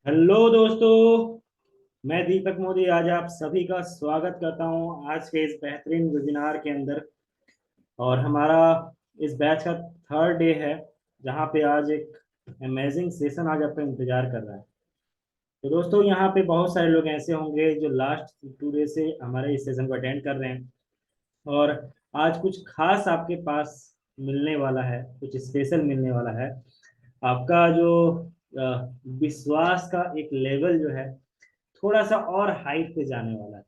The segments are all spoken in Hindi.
हेलो दोस्तों। मैं दीपक मोदी आज आप सभी का स्वागत करता हूं आज के इस बेहतरीन वेबिनार के अंदर। और हमारा इस बैच का थर्ड डे है, जहां पे आज एक अमेजिंग सेशन आज आपका इंतजार कर रहा है। तो दोस्तों, यहाँ पे बहुत सारे लोग ऐसे होंगे जो लास्ट 2 डे से हमारे इस सेशन को अटेंड कर रहे हैं। और आज कुछ खास आपके पास मिलने वाला है, कुछ स्पेशल मिलने वाला है। आपका जो विश्वास का एक लेवल जो है थोड़ा सा और हाइट पे जाने वाला है।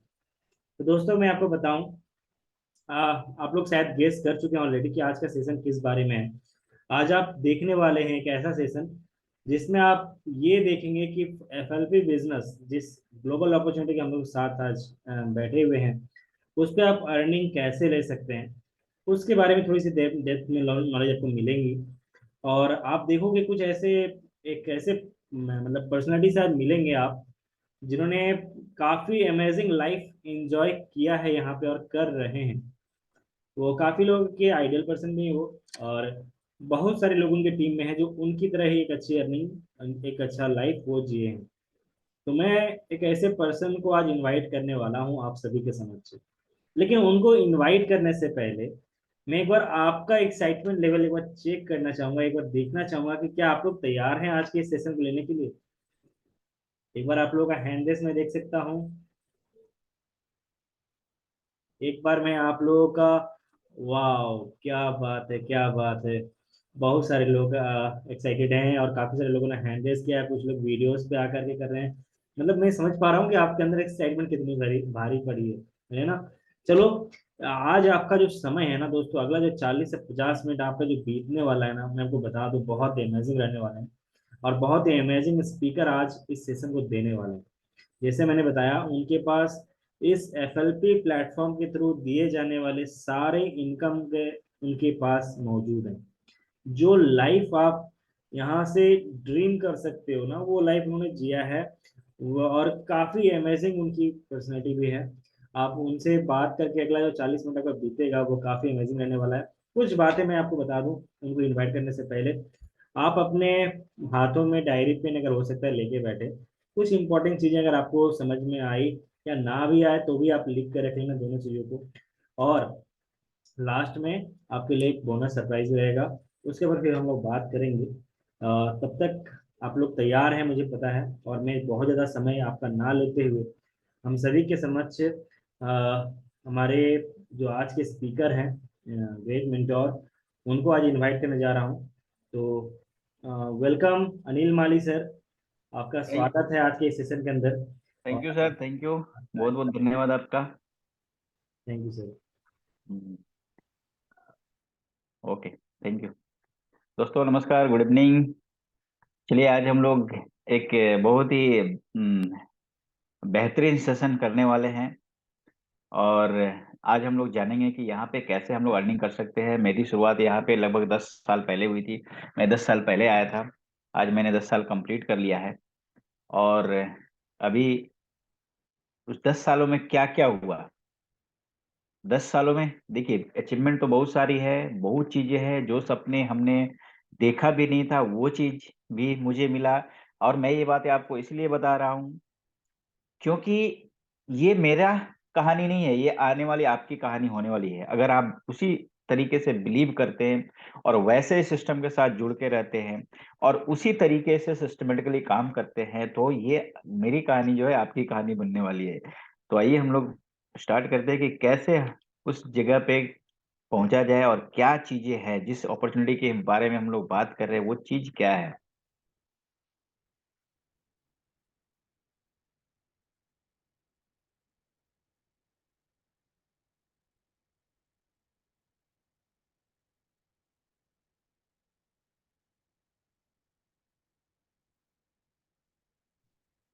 तो दोस्तों, मैं आपको बताऊं, आप लोग शायद गेस कर चुके हैं ऑलरेडी कि आज का सेशन किस बारे में है। आज आप देखने वाले हैं एक ऐसा सेशन जिसमें आप ये देखेंगे कि एफएलपी बिजनेस, जिस ग्लोबल अपॉर्चुनिटी के हम लोग साथ आज बैठे हुए हैं, उस पर आप अर्निंग कैसे ले सकते हैं, उसके बारे में थोड़ी सी डेप्थ में नॉलेज आपको मिलेंगी। और आप देखोगे कुछ ऐसे, एक ऐसे मतलब पर्सनालिटी से आज मिलेंगे आप, जिन्होंने काफी अमेजिंग लाइफ एंजॉय किया है यहाँ पे और कर रहे हैं। वो काफी लोगों के आइडियल पर्सन भी है वो। और बहुत सारे लोग उनके टीम में हैं जो उनकी तरह ही एक अच्छी अर्निंग, एक अच्छा लाइफ वो जिए हैं। तो मैं एक ऐसे पर्सन को आज इनवाइट करने वाला हूँ आप सभी के समक्ष। लेकिन उनको इनवाइट करने से पहले मैं एक बार आपका एक्साइटमेंट लेवल एक बार चेक करना चाहूंगा, एक बार देखना चाहूंगा कि क्या आप लोग तैयार हैं आज के इस सेशन को लेने के लिए। एक बार आप लोगों का हैंड रेस मैं देख सकता हूँ। एक बार मैं आप लोगों का, वाह क्या बात है, क्या बात है। बहुत सारे लोग एक्साइटेड हैं और काफी सारे लोगों ने हैंड रेस किया है, कुछ लोग वीडियोस पे आकर के कर रहे हैं। मतलब मैं समझ पा रहा हूँ कि आपके अंदर एक्साइटमेंट कितनी भारी भारी पड़ी है ना। चलो, आज आपका जो समय है ना दोस्तों, अगला जो 40 से 50 मिनट आपका जो बीतने वाला है ना, मैं आपको बता दूं बहुत ही अमेजिंग रहने वाला है। और बहुत ही अमेजिंग स्पीकर आज इस सेशन को देने वाले हैं। जैसे मैंने बताया, उनके पास इस एफएलपी प्लेटफॉर्म के थ्रू दिए जाने वाले सारे इनकम के उनके पास मौजूद हैं। जो लाइफ आप यहाँ से ड्रीम कर सकते हो ना, वो लाइफ उन्होंने जिया है। और काफी अमेजिंग उनकी पर्सनैलिटी भी है। आप उनसे बात करके अगला जो 40 मिनट का बीतेगा वो काफी अमेजिंग रहने वाला है। कुछ बातें मैं आपको बता दूं उनको इनवाइट करने से पहले। आप अपने हाथों में डायरी पेन अगर हो सकता है लेके बैठे, कुछ इंपॉर्टेंट चीजें अगर आपको समझ में आई या ना भी आए तो भी आप लिख कर रख लेना दोनों चीजों को। और लास्ट में आपके लिए एक बोनस सरप्राइज रहेगा। उसके बाद फिर हम लोग बात करेंगे। तब तक आप लोग तैयार हैं मुझे पता है, और मैं बहुत ज़्यादा समय आपका ना लेते हुए हम सभी के समक्ष हमारे जो आज के स्पीकर हैं, ग्रेट मेंटोर, उनको आज इनवाइट करने जा रहा हूँ। तो वेलकम अनिल माली सर, आपका थैंक स्वागत है आज के इस सेशन के अंदर। थैंक यू और सर, थैंक यू। बहुत बहुत धन्यवाद आपका। Thank you sir. Hmm, okay, thank you. दोस्तों नमस्कार, गुड इवनिंग। चलिए आज हम लोग एक बहुत ही बेहतरीन सेशन करने वाले हैं। और आज हम लोग जानेंगे कि यहाँ पे कैसे हम लोग अर्निंग कर सकते हैं। मेरी शुरुआत यहाँ पे लगभग 10 साल पहले हुई थी। मैं 10 साल पहले आया था। आज मैंने 10 साल कंप्लीट कर लिया है। और अभी उस 10 सालों में क्या क्या हुआ, 10 सालों में देखिए अचीवमेंट तो बहुत सारी है। बहुत चीजें हैं जो सपने हमने देखा भी नहीं था, वो चीज भी मुझे मिला। और मैं ये बातें आपको इसलिए बता रहा हूँ क्योंकि ये मेरा कहानी नहीं है, ये आने वाली आपकी कहानी होने वाली है। अगर आप उसी तरीके से बिलीव करते हैं और वैसे सिस्टम के साथ जुड़ के रहते हैं और उसी तरीके से सिस्टमेटिकली काम करते हैं, तो ये मेरी कहानी जो है आपकी कहानी बनने वाली है। तो आइए हम लोग स्टार्ट करते हैं कि कैसे उस जगह पे पहुंचा जाए और क्या चीजें हैं, जिस अपॉर्चुनिटी के बारे में हम लोग बात कर रहे हैं वो चीज क्या है।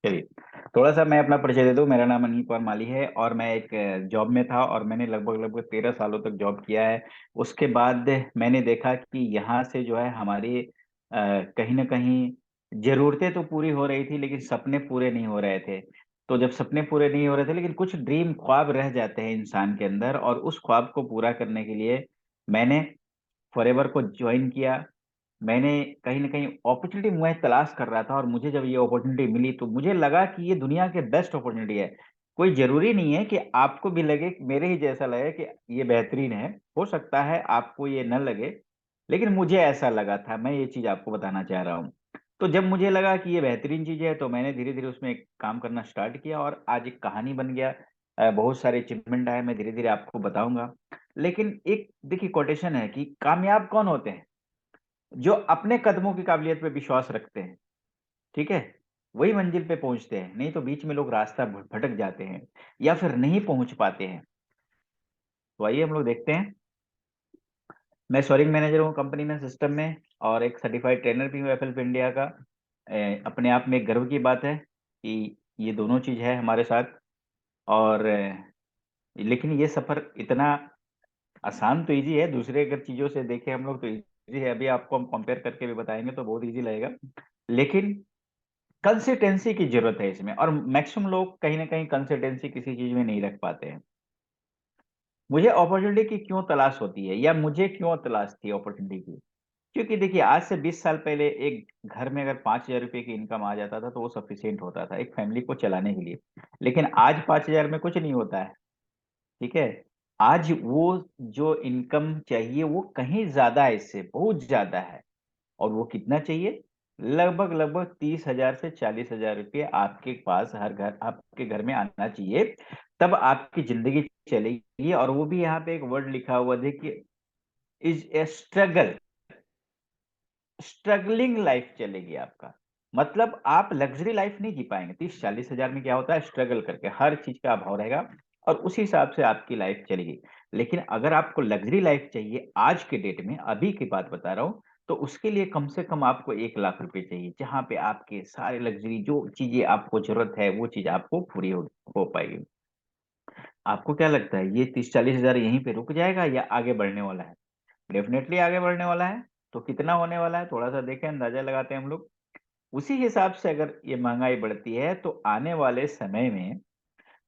चलिए थोड़ा सा मैं अपना परिचय दे दूं। मेरा नाम अनिल कुमार माली है और मैं एक जॉब में था और मैंने लगभग लगभग 13 सालों तक जॉब किया है। उसके बाद मैंने देखा कि यहाँ से जो है हमारी कहीं ना कहीं जरूरतें तो पूरी हो रही थी लेकिन सपने पूरे नहीं हो रहे थे। तो जब सपने पूरे नहीं हो रहे थे लेकिन कुछ ड्रीम ख्वाब रह जाते हैं इंसान के अंदर, और उस ख्वाब को पूरा करने के लिए मैंने फॉरएवर को ज्वाइन किया। मैंने कहीं ना कहीं अपॉर्चुनिटी मैं तलाश कर रहा था, और मुझे जब ये अपॉर्चुनिटी मिली तो मुझे लगा कि ये दुनिया के बेस्ट अपॉर्चुनिटी है। कोई जरूरी नहीं है कि आपको भी लगे, मेरे ही जैसा लगे कि ये बेहतरीन है। हो सकता है आपको ये न लगे, लेकिन मुझे ऐसा लगा था। मैं ये चीज आपको बताना चाह रहा हूँ। तो जब मुझे लगा कि ये बेहतरीन चीज है, तो मैंने धीरे धीरे उसमें काम करना स्टार्ट किया, और आज एक कहानी बन गया। बहुत सारे अचीवमेंट आए, मैं धीरे धीरे आपको बताऊंगा। लेकिन एक देखिए कोटेशन है कि कामयाब कौन होते हैं? जो अपने कदमों की काबिलियत पे विश्वास रखते हैं, ठीक है, वही मंजिल पे पहुंचते हैं। नहीं तो बीच में लोग रास्ता भटक जाते हैं या फिर नहीं पहुंच पाते हैं। तो आइए हम लोग देखते हैं। मैं सोरिंग मैनेजर हूँ कंपनी में, सिस्टम में, और एक सर्टिफाइड ट्रेनर भी हूँ एफएल इंडिया का। अपने आप में एक गर्व की बात है कि ये दोनों चीज है हमारे साथ। और लेकिन ये सफर इतना आसान तो इजी है, दूसरे अगर चीजों से देखें हम लोग तो इजी है। अभी आपको हम कंपेयर करके भी बताएंगे तो बहुत इजी लगेगा। लेकिन कंसिस्टेंसी की जरूरत है इसमें, और मैक्सिमम लोग कहीं ना कहीं कंसिस्टेंसी किसी चीज में नहीं रख पाते हैं। मुझे अपॉर्चुनिटी की क्यों तलाश होती है, या मुझे क्यों तलाश थी अपॉर्चुनिटी की? क्योंकि देखिए, आज से 20 साल पहले एक घर में अगर 5,000 रुपए की इनकम आ जाता था तो वो सफिशियंट होता था एक फैमिली को चलाने के लिए। लेकिन आज 5,000 में कुछ नहीं होता है, ठीक है। आज वो जो इनकम चाहिए वो कहीं ज्यादा है, इससे बहुत ज्यादा है। और वो कितना चाहिए? लगभग लगभग 30,000 से 40,000 रुपये आपके पास हर घर, आपके घर में आना चाहिए। तब आपकी जिंदगी चलेगी। और वो भी यहाँ पे एक वर्ड लिखा हुआ देखिए, is a struggle. Struggling life चलेगी आपका। मतलब आप लग्जरी लाइफ नहीं जी पाएंगे। 30-40 हजार में क्या होता है, स्ट्रगल करके हर चीज का अभाव रहेगा, और उसी हिसाब से आपकी लाइफ चलेगी। लेकिन अगर आपको लग्जरी लाइफ चाहिए आज के डेट में, अभी की बात बता रहा हूँ, तो उसके लिए कम से कम आपको 1 लाख रुपए चाहिए, जहां पे आपके सारे लग्जरी जो चीजें आपको जरूरत है वो चीज आपको पूरी हो पाएगी। आपको क्या लगता है, ये 30-40 हजार यहीं पे रुक जाएगा या आगे बढ़ने वाला है? डेफिनेटली आगे बढ़ने वाला है। तो कितना होने वाला है, थोड़ा सा देखें, अंदाजा लगाते हैं हम लोग। उसी हिसाब से अगर ये महंगाई बढ़ती है तो आने वाले समय में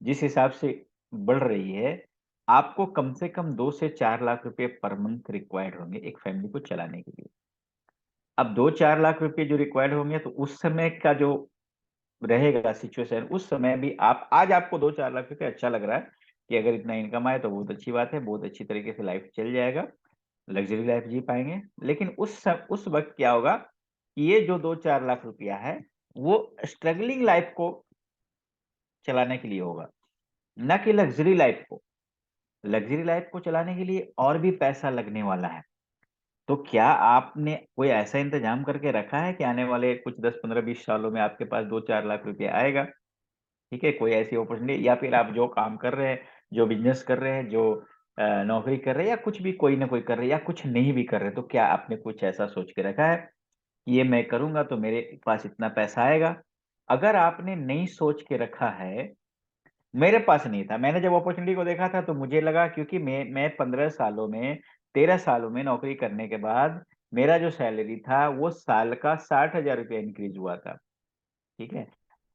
जिस हिसाब से बढ़ रही है, आपको कम से कम 2 से 4 लाख रुपए पर मंथ रिक्वायर्ड होंगे एक फैमिली को चलाने के लिए। अब 2-4 लाख रुपए जो रिक्वायर्ड होंगे, तो उस समय का जो रहेगा सिचुएशन, उस समय भी आप, आज आपको 2-4 लाख रुपए अच्छा लग रहा है कि अगर इतना इनकम आए तो बहुत अच्छी बात है, बहुत अच्छी तरीके से लाइफ चल जाएगा, लग्जरी लाइफ जी पाएंगे। लेकिन उस वक्त क्या होगा कि ये जो 2-4 लाख रुपया है वो स्ट्रगलिंग लाइफ को चलाने के लिए होगा, न कि लग्जरी लाइफ को। लग्जरी लाइफ को चलाने के लिए और भी पैसा लगने वाला है। तो क्या आपने कोई ऐसा इंतजाम करके रखा है कि आने वाले कुछ 10-15-20 सालों में आपके पास 2-4 लाख रुपया आएगा? ठीक है, कोई ऐसी अपॉर्चुनिटी, या फिर आप जो काम कर रहे हैं, जो बिजनेस कर रहे हैं, जो नौकरी कर रहे हैं, या कुछ भी कोई ना कोई कर रहे हैं, या कुछ नहीं भी कर रहे, तो क्या आपने कुछ ऐसा सोच के रखा है कि ये मैं करूंगा तो मेरे पास इतना पैसा आएगा? अगर आपने नहीं सोच के रखा है, मेरे पास नहीं था, मैंने जब अपॉर्चुनिटी को देखा था तो मुझे लगा, क्योंकि मैं 15 सालों में, 13 सालों में नौकरी करने के बाद मेरा जो सैलरी था वो साल का 60,000 रुपया इंक्रीज हुआ था, ठीक है।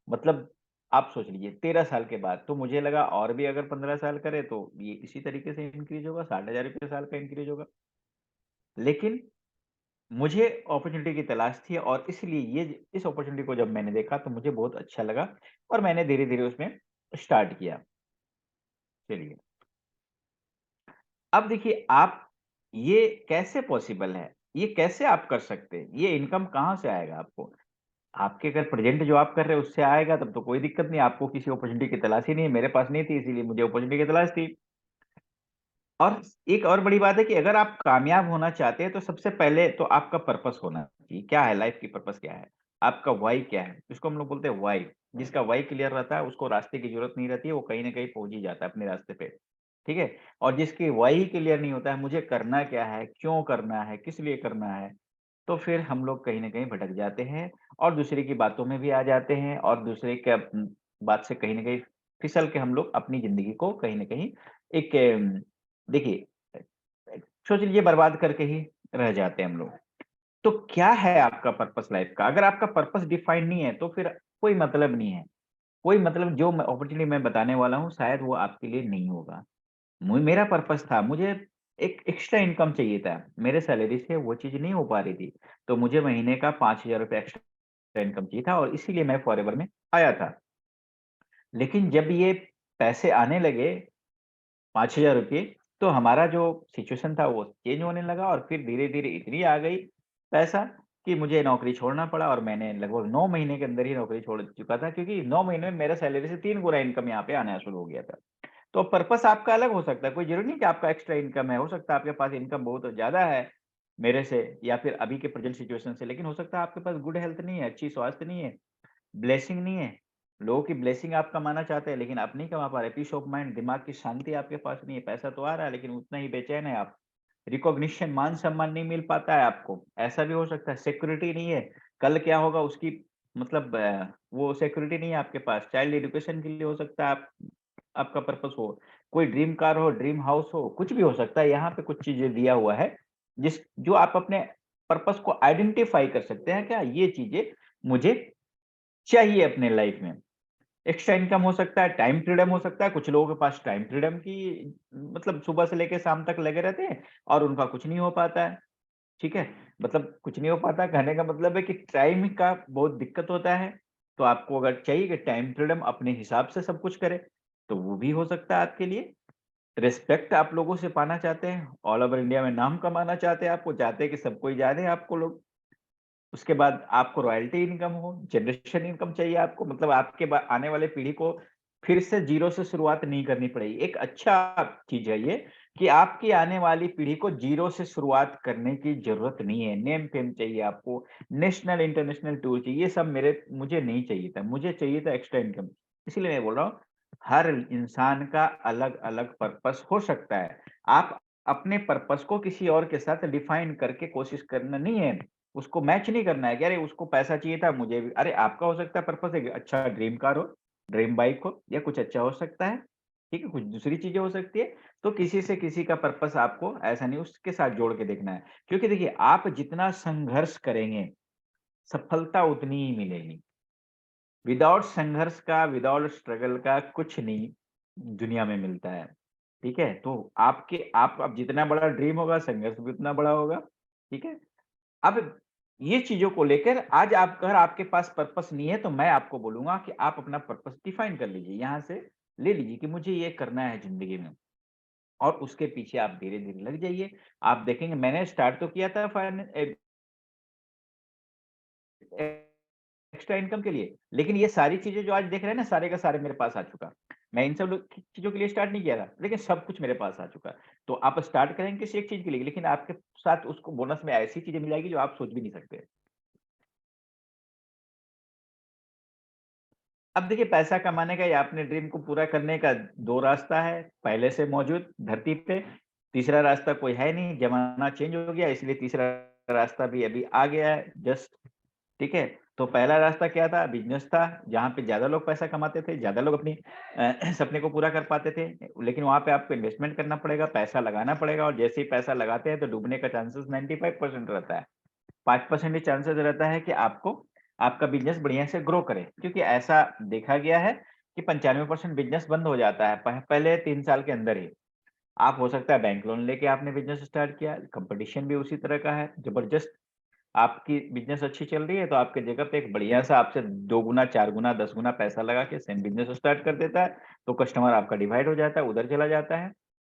मतलब आप सोच लीजिए 13 साल के बाद, तो मुझे लगा और भी अगर 15 साल करे तो ये इसी तरीके से इंक्रीज होगा, 60,000 रुपये साल का इंक्रीज होगा। लेकिन मुझे अपॉर्चुनिटी की तलाश थी, और इसलिए ये इस अपॉर्चुनिटी को जब मैंने देखा तो मुझे बहुत अच्छा लगा, और मैंने धीरे धीरे उसमें स्टार्ट किया। चलिए, अब देखिए आप, ये कैसे पॉसिबल है, ये कैसे आप कर सकते हैं, ये इनकम कहाँ से आएगा आपको? आपके अगर प्रेजेंट जो आप कर रहे हैं उससे आएगा तब तो कोई दिक्कत नहीं, आपको किसी अपॉर्चुनिटी की तलाश ही नहीं है। मेरे पास नहीं थी, इसीलिए मुझे अपॉर्चुनिटी की तलाश थी। और एक और बड़ी बात है कि अगर आप कामयाब होना चाहते हैं तो सबसे पहले तो आपका पर्पस होना चाहिए। क्या है लाइफ की पर्पस, क्या है आपका वाई, क्या है, इसको हम लोग बोलते हैं वाई। जिसका वाई क्लियर रहता है उसको रास्ते की जरूरत नहीं रहती है, वो कहीं ना कहीं पहुंच ही जाता है अपने रास्ते पे, ठीक है। और जिसकी वाई क्लियर नहीं होता है, मुझे करना क्या है, क्यों करना है, किस लिए करना है, तो फिर हम लोग कहीं ना कहीं भटक जाते हैं, और दूसरे की बातों में भी आ जाते हैं, और दूसरे के बात से कहीं ना कहीं फिसल के हम लोग अपनी जिंदगी को कहीं ना कहीं एक देखिए, सोच लीजिए बर्बाद करके ही रह जाते हैं हम लोग। तो क्या है आपका पर्पस लाइफ का? अगर आपका पर्पस डिफाइंड नहीं है तो फिर कोई मतलब नहीं है। कोई मतलब, जो अपॉर्चुनिटी मैं बताने वाला हूँ शायद वो आपके लिए नहीं होगा। मेरा पर्पस था, मुझे एक एक्स्ट्रा इनकम चाहिए था। मेरे सैलरी से वो चीज़ नहीं हो पा रही थी। तो मुझे महीने का 5,000 रुपए एक्स्ट्रा इनकम चाहिए था और इसीलिए मैं फॉरेवर में आया था। लेकिन जब ये पैसे आने लगे 5,000 रुपए, तो हमारा जो सिचुएशन था वो चेंज होने लगा और फिर धीरे-धीरे इतनी आ गई पैसा कि मुझे नौकरी छोड़ना पड़ा और मैंने लगभग 9 महीने के अंदर ही नौकरी छोड़ चुका था, क्योंकि 9 महीने में मेरा सैलरी से 3 गुना इनकम यहाँ पे आना शुरू हो गया था। तो पर्पस आपका अलग हो सकता है, कोई ज़रूरी नहीं कि आपका एक्स्ट्रा इनकम है, हो सकता है आपके पास इनकम बहुत ज़्यादा है मेरे से या फिर अभी के प्रेज़ेंट सिचुएशन से, लेकिन हो सकता है आपके पास गुड हेल्थ नहीं है, अच्छी स्वास्थ्य नहीं है, ब्लेसिंग नहीं है। लोगों की ब्लेसिंग आप कमाना चाहते हैं लेकिन आप नहीं कमा पा रहे, पीस ऑफ माइंड, दिमाग की शांति आपके पास नहीं है, पैसा तो आ रहा है लेकिन उतना ही बेचैन है आप। रिकॉग्निशन, मान-सम्मान नहीं मिल पाता है आपको, ऐसा भी हो सकता है। सिक्योरिटी नहीं है, कल क्या होगा उसकी मतलब वो सिक्योरिटी नहीं है आपके पास। चाइल्ड एजुकेशन के लिए हो सकता है आप आपका पर्पस हो, कोई ड्रीम कार हो, ड्रीम हाउस हो, कुछ भी हो सकता है। यहाँ पे कुछ चीज़ें दिया हुआ है, जो आप अपने पर्पस को आइडेंटिफ़ाई कर सकते हैं, क्या ये चीज़ें मुझे चाहिए अपने लाइफ़ में। एक्स्ट्रा इनकम हो सकता है, टाइम फ्रीडम हो सकता है, कुछ लोगों के पास टाइम फ्रीडम की मतलब सुबह से लेके शाम तक लगे रहते हैं और उनका कुछ नहीं हो पाता है, ठीक है? मतलब कुछ नहीं हो पाता, कहने का मतलब है कि टाइम का बहुत दिक्कत होता है, तो आपको अगर चाहिए कि टाइम फ्रीडम अपने हिसाब से सब कुछ करें, तो वो भी हो सकता है आपके लिए। रिस्पेक्ट आप लोगों से पाना चाहते हैं, ऑल ओवर इंडिया में नाम कमाना चाहते हैं, आपको चाहते हैं कि सब कोई जाने आपको लोग। उसके बाद आपको रॉयल्टी इनकम हो, जनरेशन इनकम चाहिए आपको, मतलब आपके बा आने वाले पीढ़ी को फिर से ज़ीरो से शुरुआत नहीं करनी पड़ेगी। एक अच्छा चीज़ है ये कि आपकी आने वाली पीढ़ी को ज़ीरो से शुरुआत करने की ज़रूरत नहीं है। नेम-फेम चाहिए आपको, नेशनल, इंटरनेशनल टूर चाहिए, ये सब मेरे मुझे नहीं चाहिए था। मुझे चाहिए था एक्स्ट्रा इनकम। इसीलिए मैं बोल रहा हूँ, हर इंसान का अलग-अलग पर्पस हो सकता है। आप अपने पर्पस को किसी और के साथ डिफाइन करके कोशिश करना नहीं है। उसको मैच नहीं करना है कि अरे उसको पैसा चाहिए था मुझे भी, अरे आपका हो सकता है पर्पस एक अच्छा ड्रीम कार हो, ड्रीम बाइक हो या कुछ अच्छा हो सकता है, ठीक है? कुछ दूसरी चीज़ें हो सकती है, तो किसी से किसी का पर्पस आपको ऐसा नहीं उसके साथ जोड़ के देखना है। क्योंकि देखिए आप जितना संघर्ष करेंगे, सफलता उतनी ही मिलेगी। विदाउट संघर्ष का, विदाउट स्ट्रगल का कुछ नहीं दुनिया में मिलता है, ठीक है? तो आपके आप अब जितना बड़ा ड्रीम होगा, संघर्ष भी उतना बड़ा होगा, ठीक है? अब ये चीज़ों को लेकर आज आप अगर आपके पास पर्पस नहीं है, तो मैं आपको बोलूँगा कि आप अपना पर्पस डिफाइन कर लीजिए। यहाँ से ले लीजिए कि मुझे ये करना है ज़िंदगी में और उसके पीछे आप धीरे-धीरे लग जाइए। आप देखेंगे मैंने स्टार्ट तो किया था एक्स्ट्रा इनकम के लिए, लेकिन ये सारी चीज़ें जो आज देख रहे हैं ना, सारे का सारे मेरे पास आ चुका। मैं इन सब लोग चीज़ों के लिए स्टार्ट नहीं किया था, लेकिन सब कुछ मेरे पास आ चुका। तो आप स्टार्ट करेंगे किसी एक चीज़ के लिए, लेकिन आपके साथ उसको बोनस में ऐसी चीज़ें मिल जाएगी जो आप सोच भी नहीं सकते। अब देखिए पैसा कमाने का या अपने ड्रीम को पूरा करने का 2 रास्ता है, पहले से मौजूद धरती पे। तीसरा रास्ता कोई है नहीं, ज़माना चेंज हो गया इसलिए तीसरा रास्ता भी अभी आ गया है जस्ट, ठीक है? तो पहला रास्ता क्या था? बिज़नेस था, जहाँ पे ज़्यादा लोग पैसा कमाते थे, ज़्यादा लोग अपनी सपने को पूरा कर पाते थे। लेकिन वहाँ पे आपको इन्वेस्टमेंट करना पड़ेगा, पैसा लगाना पड़ेगा और जैसे ही पैसा लगाते हैं तो डूबने का चांसेस 95% रहता है। 5% ही चांसेस रहता है कि आपको आपका बिज़नेस बढ़िया से ग्रो करे। क्योंकि ऐसा देखा गया है कि 95% बिज़नेस बंद हो जाता है पहले 3 साल के अंदर ही। आप हो सकता है बैंक लोन लेके आपने बिज़नेस स्टार्ट किया, कंपटीशन भी उसी तरह का है, ज़बरदस्त। आपकी बिज़नेस अच्छी चल रही है तो आपके जगह पे एक बढ़िया-सा आपसे 2 गुना, 4 गुना, 10 गुना पैसा लगा के सेम बिज़नेस स्टार्ट कर देता है, तो कस्टमर आपका डिवाइड हो जाता है, उधर चला जाता है,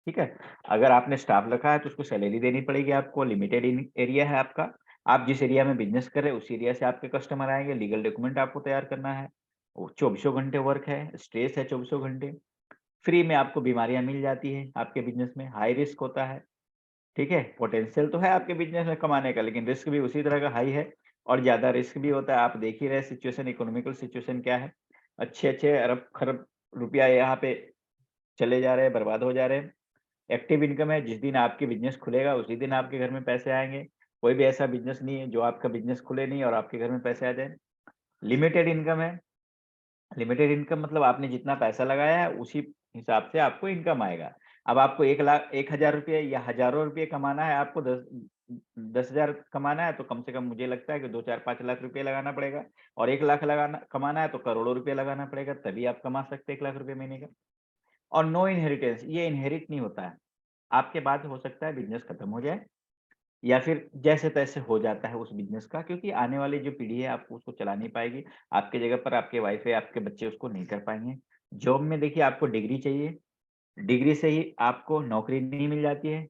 ठीक है? अगर आपने स्टाफ रखा है तो उसको सैलरी देनी पड़ेगी आपको, लिमिटेड इन एरिया है आपका। आप जिस एरिया में बिज़नेस कर रहे हैं, उस एरिया से आपके कस्टमर आएँगे, लीगल डॉक्यूमेंट आपको तैयार करना है। वो चौबीसों घंटे वर्क है, स्ट्रेस है चौबीसों घंटे। फ्री में आपको बीमारियाँ मिल जाती हैं आपके बिज़नेस में, हाई रिस्क होता है। ठीक है? पोटेंशियल तो है आपके बिज़नेस में कमाने का, लेकिन रिस्क भी उसी तरह का हाई है और ज़्यादा रिस्क भी होता है। आप देख ही रहे सिचुएशन इकोनॉमिकल सिचुएशन क्या है। अच्छे-अच्छे अरब-खरब रुपया यहाँ पे चले जा रहे हैं, बर्बाद हो जा रहे हैं। एक्टिव इनकम है, जिस दिन आपकी बिज़नेस खुलेगा, उसी दिन आपके घर में पैसे आएँगे। कोई भी ऐसा बिज़नेस नहीं है, जो आपका बिज़नेस खुले नहीं और आपके घर में पैसे आ जाएँ। लिमिटेड इनकम है। लिमिटेड इनकम मतलब आपने जितना पैसा लगाया है, उसी हिसाब से आपको इनकम आएगा। अब आपको 1 लाख 1,000 रुपए या हज़ारों रुपए कमाना है, आपको 10,000 कमाना है, तो कम से कम मुझे लगता है कि 2, 4, 5 लाख रुपए लगाना पड़ेगा और 1 लाख लगाना कमाना है, तो करोड़ों रुपए लगाना पड़ेगा, तभी आप कमा सकते हैं 1 लाख रुपए महीने का। और नो इनहेरिटेंस, ये इनहेरिट नहीं होता है। आपके बाद हो सकता है बिज़नेस खत्म हो जाए या फिर जैसे-तैसे हो जाता है उस बिज़नेस का, क्योंकि आने वाली जो पीढ़ी है आपको उसको चला नहीं पाएगी। आपकी जगह पर आपके वाइफ़ है, आपके बच्चे उसको नहीं कर पाएँगे। जॉब में देखिए आपको डिग्री चाहिए, डिग्री से ही आपको नौकरी नहीं मिल जाती है।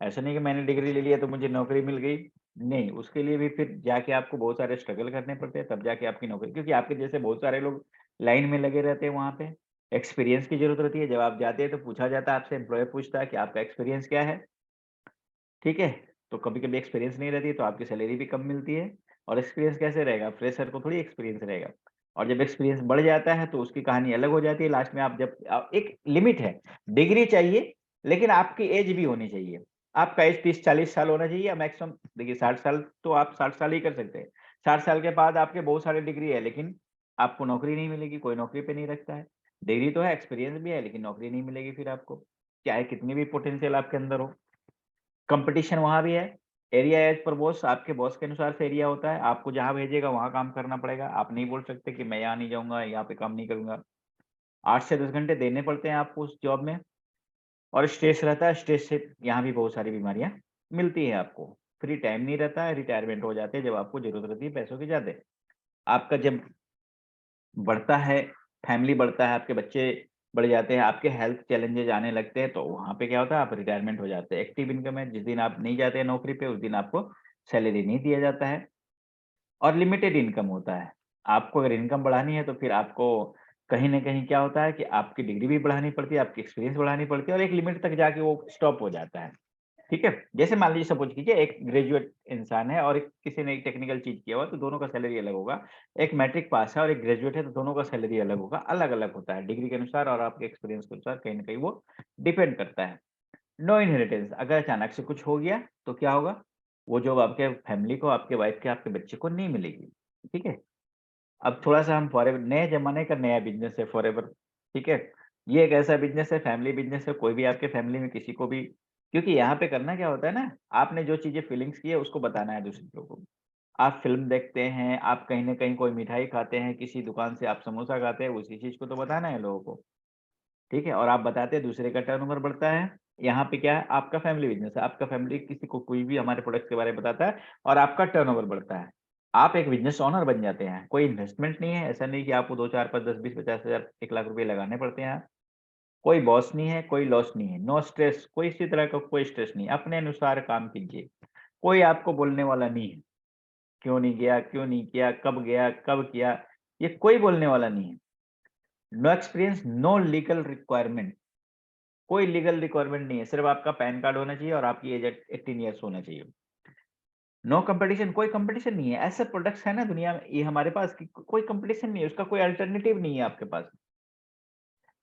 ऐसा नहीं कि मैंने डिग्री ले लिया तो मुझे नौकरी मिल गई। नहीं, उसके लिए भी फिर जाके आपको बहुत सारे स्ट्रगल करने पड़ते हैं, तब जाके आपकी नौकरी, क्योंकि आपके जैसे बहुत सारे लोग लाइन में लगे रहते हैं वहाँ पे। एक्सपीरियंस की ज़रूरत रहती है, जब आप जाते हैं तो पूछा जाता है आपसे, एम्प्लॉयर पूछता है कि आपका एक्सपीरियंस क्या है? ठीक है? तो कभी-कभी एक्सपीरियंस नहीं रहती है तो आपकी सैलरी भी कम मिलती है, और एक्सपीरियंस कैसे रहेगा? फ्रेशर को थोड़ी एक्सपीरियंस रहेगा। और जब एक्सपीरियंस बढ़ जाता है तो उसकी कहानी अलग हो जाती है। लास्ट में आप जब एक लिमिट है, डिग्री चाहिए लेकिन आपकी एज भी होनी चाहिए। आपका एज 30-40 साल होना चाहिए, या मैक्सिमम देखिए 60 साल तो आप 60 साल ही कर सकते हैं। 60 साल के बाद आपके बहुत सारे डिग्री है लेकिन आपको नौकरी नहीं मिलेगी, कोई नौकरी पे नहीं रखता है। डिग्री तो है, एक्सपीरियंस भी है लेकिन नौकरी नहीं मिलेगी फिर आपको, चाहे कितनी भी पोटेंशियल आपके अंदर हो। कंपटीशन वहाँ भी है। एरिया एज़ पर बॉस, आपके बॉस के अनुसार से एरिया होता है। आपको जहाँ भेजेगा वहाँ काम करना पड़ेगा। आप नहीं बोल सकते कि मैं यहाँ नहीं जाऊँगा, यहाँ पे काम नहीं करूँगा। 8 से 10 घंटे देने पड़ते हैं आपको उस जॉब में, और स्ट्रेस रहता है। स्ट्रेस से यहाँ भी बहुत सारी बीमारियाँ मिलती हैं आपको। फ्री टाइम नहीं रहता है, रिटायरमेंट हो जाते हैं जब आपको ज़रूरत रहती है पैसों की ज़्यादा। आपका जब बढ़ता है, फैमिली बढ़ता है, आपके बच्चे बढ़ जाते हैं, आपके हेल्थ चैलेंजेज़ आने लगते हैं, तो वहाँ पे क्या होता है, आप रिटायरमेंट हो जाते हैं। एक्टिव इनकम है, जिस दिन आप नहीं जाते हैं नौकरी पे, उस दिन आपको सैलरी नहीं दिया जाता है, और लिमिटेड इनकम होता है। आपको अगर इनकम बढ़ानी है, तो फिर आपको कहीं न कहीं क्या होता है कि आपकी डिग्री भी बढ़ानी पड़ती है, आपकी एक्सपीरियंस बढ़ानी पड़ती है, और एक लिमिट तक जाके वो स्टॉप हो जाता है। ठीक है? जैसे मान लीजिए, सपोज़ कीजिए एक ग्रेजुएट इंसान है और एक किसी ने एक टेक्निकल चीज़ किया हुआ है, तो दोनों का सैलरी अलग होगा। एक मैट्रिक पास है और एक ग्रेजुएट है, तो दोनों का सैलरी अलग होगा, अलग-अलग होता है। डिग्री के अनुसार और आपके एक्सपीरियंस के अनुसार कहीं न कहीं वो डिपेंड करता है। नो इनहेरिटेंस, अगर अचानक से कुछ हो गया, तो क्या होगा? वो जॉब आपके फैमिली को, आपके वाइफ के, आपके बच्चे को नहीं मिलेगी। ठीक है? अब थोड़ा-सा हम फॉरेवर, नए ज़माने का नया बिज़नेस है फॉरेवर, ठीक है? ये एक ऐसा बिज़नेस है, फैमिली बिज़नेस है, कोई भी आपके फैमिली में किसी को भी, क्योंकि यहाँ पे करना क्या होता है ना, आपने जो चीज़ें फीलिंग्स की है उसको बताना है दूसरे लोगों को। आप फ़िल्म देखते हैं, आप कहीं न कहीं कोई मिठाई खाते हैं, किसी दुकान से आप समोसा खाते हैं, उसी चीज़ को तो बताना है लोगों को, ठीक है? और आप बताते हैं, दूसरे का टर्नओवर बढ़ता है। यहाँ पे क्या है, आपका फैमिली बिज़नेस है, आपका फैमिली किसी को कोई भी हमारे प्रोडक्ट के बारे में बताता है और आपका टर्नओवर बढ़ता है। आप एक बिज़नेस ओनर बन जाते हैं, कोई इन्वेस्टमेंट नहीं है, ऐसा नहीं कि आपको 2, 4, 5, 10, 20, 50,000, 1 लाख रुपए लगाने पड़ते हैं। कोई बॉस नहीं है, कोई लॉस नहीं है, नो स्ट्रेस, कोई इसी तरह का कोई स्ट्रेस नहीं, अपने अनुसार काम कीजिए। कोई आपको बोलने वाला नहीं है, क्यों नहीं गया, क्यों नहीं किया, कब किया, ये कोई बोलने वाला नहीं है। No experience, no legal requirement, कोई लीगल रिक्वायरमेंट नहीं है, सिर्फ आपका पैन कार्ड होना चाहिए और आपकी एज 18 ईयर्स होना चाहिए। नो कॉम्पिटिशन, कोई कॉम्पिटिशन नहीं है। ऐसे प्रोडक्ट्स हैं ना दुनिया में, ये हमारे पास कि कोई कॉम्पिटिशन नहीं है, उसका कोई अल्टरनेटिव नहीं है आपके पास।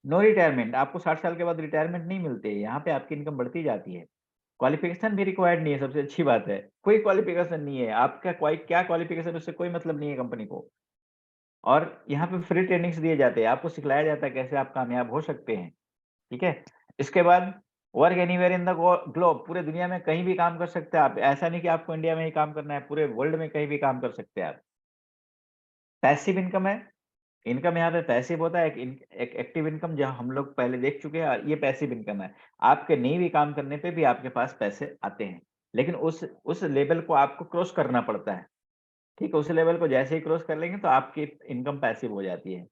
नो रिटायरमेंट, आपको 60 साल के बाद रिटायरमेंट नहीं मिलते, यहाँ पे आपकी इनकम बढ़ती जाती है। क्वालिफिकेशन भी रिक्वायर्ड नहीं है, सबसे अच्छी बात है। कोई क्वालिफिकेशन नहीं है, आपका कोई क्या क्वालिफिकेशन, उससे कोई मतलब नहीं है कंपनी को। और यहाँ पे फ्री ट्रेनिंग्स दिए जाते हैं, आपको सिखलाया जाता है कैसे आप कामयाब हो सकते हैं, ठीक है? इसके बाद work anywhere in the globe, पूरे दुनिया में कहीं भी काम कर सकते हैं आप। ऐसा नहीं कि आपको इंडिया में ही काम करना है, पूरे वर्ल्ड में कहीं भी काम कर सकते हैं आप। पैसिव इनकम है, इनकम यहाँ पे पैसिव होता है, एक एक्टिव इनकम जहाँ हम लोग पहले देख चुके हैं, ये पैसिव इनकम है। आपके नहीं भी काम करने पे भी आपके पास पैसे आते हैं, लेकिन उस लेवल को आपको क्रॉस करना पड़ता है, ठीक है? उस लेवल को जैसे ही क्रॉस कर लेंगे तो आपकी इनकम पैसिव हो जाती है।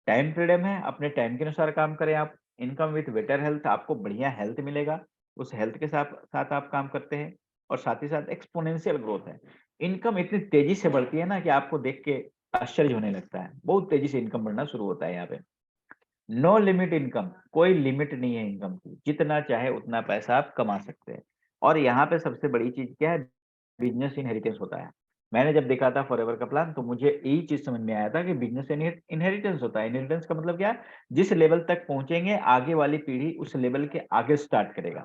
टाइम फ्रीडम है, अपने टाइम के अनुसार काम करें आप। इनकम विथ बेटर हेल्थ, आपको बढ़िया हेल्थ मिलेगा, उस हेल्थ के साथ साथ आप काम करते हैं, और साथ ही साथ एक्स्पोनेंशियल ग्रोथ है। इनकम इतनी तेज़ी से बढ़ती है ना कि आपको देख के आश्चर्य होने लगता है। बहुत तेज़ी से इनकम बढ़ना शुरू होता है यहाँ पे। नो लिमिट इनकम, कोई लिमिट नहीं है इनकम की, जितना चाहे उतना पैसा आप कमा सकते हैं। और यहाँ पे सबसे बड़ी चीज़ क्या है, बिज़नेस इनहेरिटेंस होता है। मैंने जब देखा था फॉरएवर का प्लान, तो मुझे यही चीज़ समझ में आया था कि बिज़नेस इनहेरिटेंस होता है। इनहेरिटेंस का मतलब क्या है? जिस लेवल तक पहुँचेंगे, आगे वाली पीढ़ी उस लेवल के आगे स्टार्ट करेगा।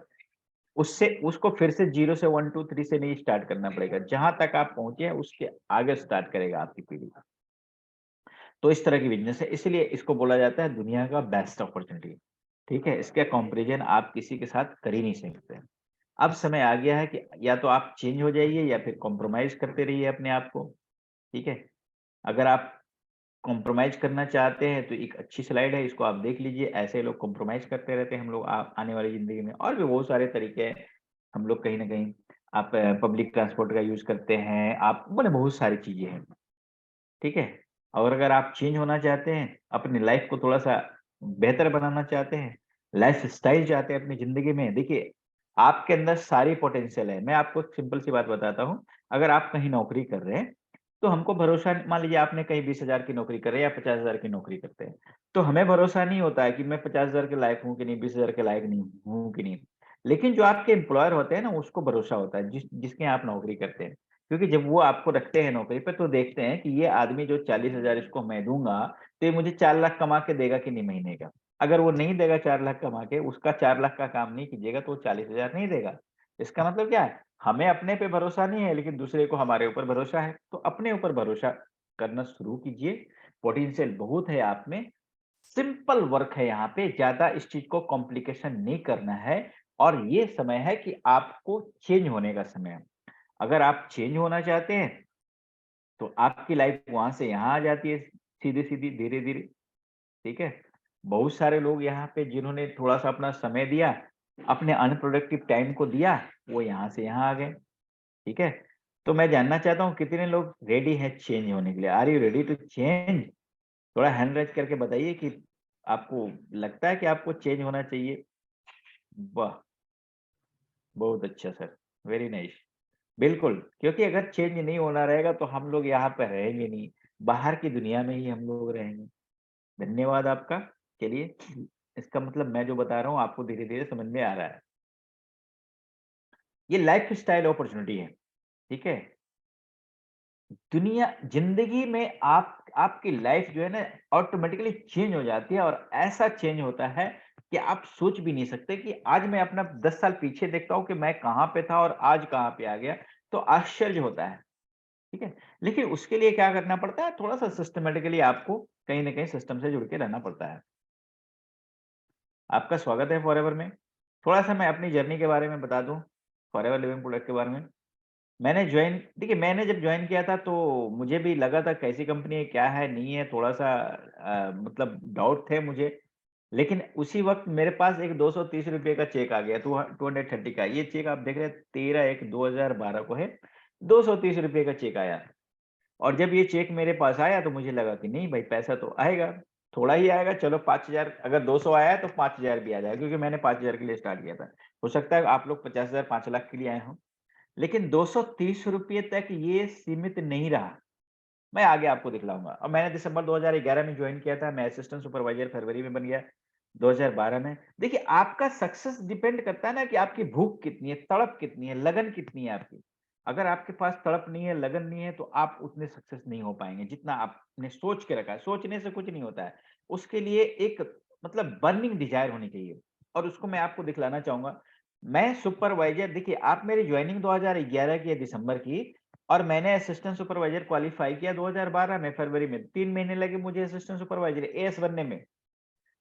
उससे उसको फिर से 0 से 1, 2, 3 से नहीं स्टार्ट करना पड़ेगा। जहाँ तक आप पहुँचे हैं, उसके आगे स्टार्ट करेगा आपकी पीढ़ी। तो इस तरह की बिज़नेस है, इसलिए इसको बोला जाता है दुनिया का बेस्ट अपॉर्च्युनिटी, ठीक है? इसका कंपैरिज़न आप किसी के साथ कर ही नहीं सकते। अब समय आ गया है कि या तो आप चेंज हो जाइए या फिर कॉम्प्रोमाइज़ करते रहिए अपने आप को, ठीक है? अगर आप कॉम्प्रोमाइज करना चाहते हैं तो एक अच्छी स्लाइड है, इसको आप देख लीजिए। ऐसे लोग कॉम्प्रोमाइज करते रहते हैं हम लोग आने वाली जिंदगी में। और भी बहुत सारे तरीके हैं, हम लोग कहीं ना कहीं आप पब्लिक ट्रांसपोर्ट का यूज करते हैं, आप बोले बहुत सारी चीजें हैं, ठीक है। और अगर आप चेंज होना चाहते हैं, अपनी लाइफ को थोड़ा सा बेहतर बनाना चाहते हैं, लाइफ स्टाइल चाहते हैं अपनी जिंदगी में, देखिए आपके अंदर सारी पोटेंशियल है। मैं आपको सिंपल सी बात बताता हूँ। अगर आप कहीं नौकरी कर रहे हैं तो हमको भरोसा, मान लीजिए आपने कहीं 20,000 की नौकरी कर रहे हैं या 50,000 की नौकरी करते हैं, तो हमें भरोसा नहीं होता है कि मैं 50,000 के लायक हूँ कि नहीं, 20,000 के लायक नहीं हूँ कि नहीं। लेकिन जो आपके एम्प्लॉयर होते हैं ना, उसको भरोसा होता है जिसके यहाँ आप नौकरी करते हैं। क्योंकि जब वो आपको रखते हैं नौकरी पे तो देखते हैं कि ये आदमी जो 40,000 इसको मैं दूंगा तो ये मुझे 4 लाख कमा के देगा कि नहीं महीने का। अगर वो नहीं देगा 4 लाख कमा के, उसका 4 लाख का काम नहीं कीजिएगा तो वो 40,000 नहीं देगा। इसका मतलब क्या है, हमें अपने पे भरोसा नहीं है लेकिन दूसरे को हमारे ऊपर भरोसा है। तो अपने ऊपर भरोसा करना शुरू कीजिए। पोटेंशियल बहुत है आप में। सिंपल वर्क है, यहाँ पे ज्यादा इस चीज को कॉम्प्लिकेशन नहीं करना है। और ये समय है कि आपको चेंज होने का समय है। अगर आप चेंज होना चाहते हैं तो आपकी लाइफ वहां से यहाँ आ जाती है, सीधी सीधी धीरे धीरे, ठीक है। बहुत सारे लोग यहाँ पे जिन्होंने थोड़ा सा अपना समय दिया, अपने अनप्रोडक्टिव टाइम को दिया, वो यहाँ से यहाँ आ गए, ठीक है। तो मैं जानना चाहता हूँ कितने लोग रेडी हैं चेंज होने के लिए। Are you ready to change? थोड़ा हैंड रेज करके बताइए कि आपको लगता है कि आपको चेंज होना चाहिए। वाह, बहुत अच्छा सर, वेरी नाइस। बिल्कुल, क्योंकि अगर चेंज नहीं होना रहेगा तो हम लोग यहाँ पे रहेंगे नहीं, बाहर की दुनिया में ही हम लोग रहेंगे। धन्यवाद आपका। चलिए, इसका मतलब मैं जो बता रहा हूँ आपको धीरे धीरे समझ में आ रहा है। ये लाइफ स्टाइल अपॉर्चुनिटी है, ठीक है। दुनिया जिंदगी में आपकी लाइफ जो है ना ऑटोमेटिकली चेंज हो जाती है। और ऐसा चेंज होता है कि आप सोच भी नहीं सकते कि आज मैं अपना 10 साल पीछे देखता हूँ कि मैं कहाँ पे था और आज कहाँ पे आ गया, तो आश्चर्य होता है, ठीक है। लेकिन उसके लिए क्या करना पड़ता है, थोड़ा सा सिस्टमेटिकली आपको कहीं ना कहीं सिस्टम से जुड़ के रहना पड़ता है। आपका स्वागत है फॉरएवर में। थोड़ा सा मैं अपनी जर्नी के बारे में बता दूं, फॉरएवर लिविंग प्रोडक्ट के बारे में। मैंने ज्वाइन देखिए, मैंने जब ज्वाइन किया था तो मुझे भी लगा था कैसी कंपनी है, क्या है, नहीं है, थोड़ा सा मतलब डाउट थे मुझे। लेकिन उसी वक्त मेरे पास एक 230 रुपये का चेक आ गया, 230 का। ये चेक आप देख रहे हैं 13/1/2012 को है, 230 रुपये का चेक आया। और जब ये चेक मेरे पास आया तो मुझे लगा कि नहीं भाई, पैसा तो आएगा, थोड़ा ही आएगा, चलो 5,000, अगर 200 आया है तो 5,000 भी आ जाएगा, क्योंकि मैंने 5,000 के लिए स्टार्ट किया था। हो सकता है आप लोग 50,000 5 लाख के लिए आए हो। लेकिन 230 रुपये तक ये सीमित नहीं रहा। मैं आगे आपको दिखलाऊंगा। और मैंने दिसंबर 2011 में ज्वाइन किया था, मैं असिस्टेंट सुपरवाइजर फरवरी में बन गया 2012 में। देखिए, आपका सक्सेस डिपेंड करता है ना कि आपकी भूख कितनी है, तड़प कितनी है, लगन कितनी है आपकी। अगर आपके पास तड़प नहीं है, लगन नहीं है, तो आप उतने सक्सेस नहीं हो पाएंगे जितना आपने सोच के रखा है। सोचने से कुछ नहीं होता है, उसके लिए एक मतलब बर्निंग डिजायर होनी चाहिए। और उसको मैं आपको दिखलाना चाहूंगा। मैं सुपरवाइजर, देखिए आप मेरी ज्वाइनिंग 2011 की है, दिसंबर की। और मैंने असिस्टेंट सुपरवाइजर क्वालिफाई किया 2012 में, फरवरी में। 3 महीने लगे मुझे असिस्टेंट सुपरवाइजर एएस बनने में।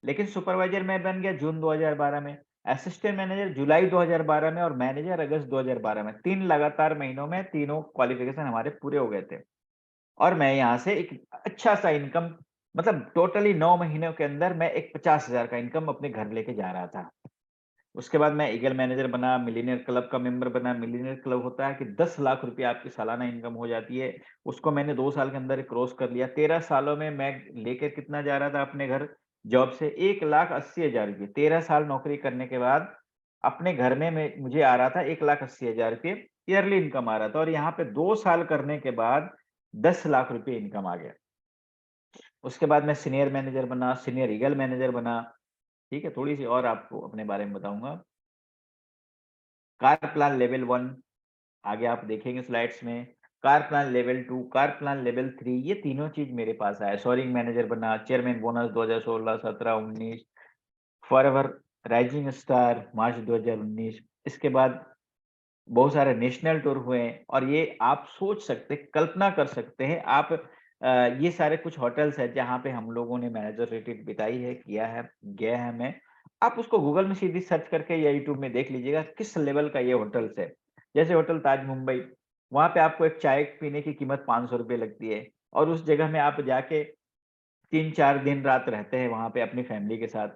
लेकिन सुपरवाइजर मैं बन गया जून 2012 में, असिस्टेंट मैनेजर जुलाई 2012 में, और मैनेजर अगस्त 2012 में। 3 लगातार महीनों में तीनों क्वालिफिकेशन हमारे पूरे हो गए थे। और मैं यहाँ से एक अच्छा सा इनकम, मतलब टोटली 9 महीनों के अंदर मैं एक 50,000 का इनकम अपने घर लेके जा रहा था। उसके बाद मैं ईगल मैनेजर बना, मिलियनेयर क्लब का मेंबर बना। मिलियनेयर क्लब होता है कि 10 लाख रुपए आपकी सालाना इनकम हो जाती है। उसको मैंने 2 साल के अंदर क्रॉस कर लिया। 13 सालों में मैं लेकर कितना जा रहा था अपने घर जॉब से, 1,80,000 रुपये। 13 साल नौकरी करने के बाद अपने घर में मुझे आ रहा था 1,80,000 रुपये ईयरली इनकम आ रहा था। और यहाँ पे 2 साल करने के बाद 10 लाख रुपए इनकम आ गया। उसके बाद मैं सीनियर मैनेजर बना, सीनियर ईगल मैनेजर बना, ठीक है। थोड़ी सी और आपको अपने बारे में बताऊंगा। कार प्लान लेवल 1, आगे आप देखेंगे स्लाइड्स में। Car plan level 2, car plan level 3, ये तीनों चीज मेरे पास आया। सोरिंग मैनेजर बना, chairman bonus 2016, 17, 19, forever rising star March 2019। इसके बाद बहुत सारे नेशनल टूर हुए। और ये आप सोच सकते, कल्पना कर सकते हैं आप, ये सारे कुछ होटल्स हैं जहाँ पे हम लोगों ने मैनेजर रिट्रीट बिताई है, किया है, गया है मैं। आप उसको गूगल में सीधी सर्च करके या यूट्यूब में देख लीजिएगा किस लेवल का ये होटल्स है। जैसे होटल ताज मुंबई, वहाँ पे आपको एक चाय पीने की कीमत 500 रुपये लगती है। और उस जगह में आप जाके 3-4 दिन रात रहते हैं वहां पे अपनी फैमिली के साथ।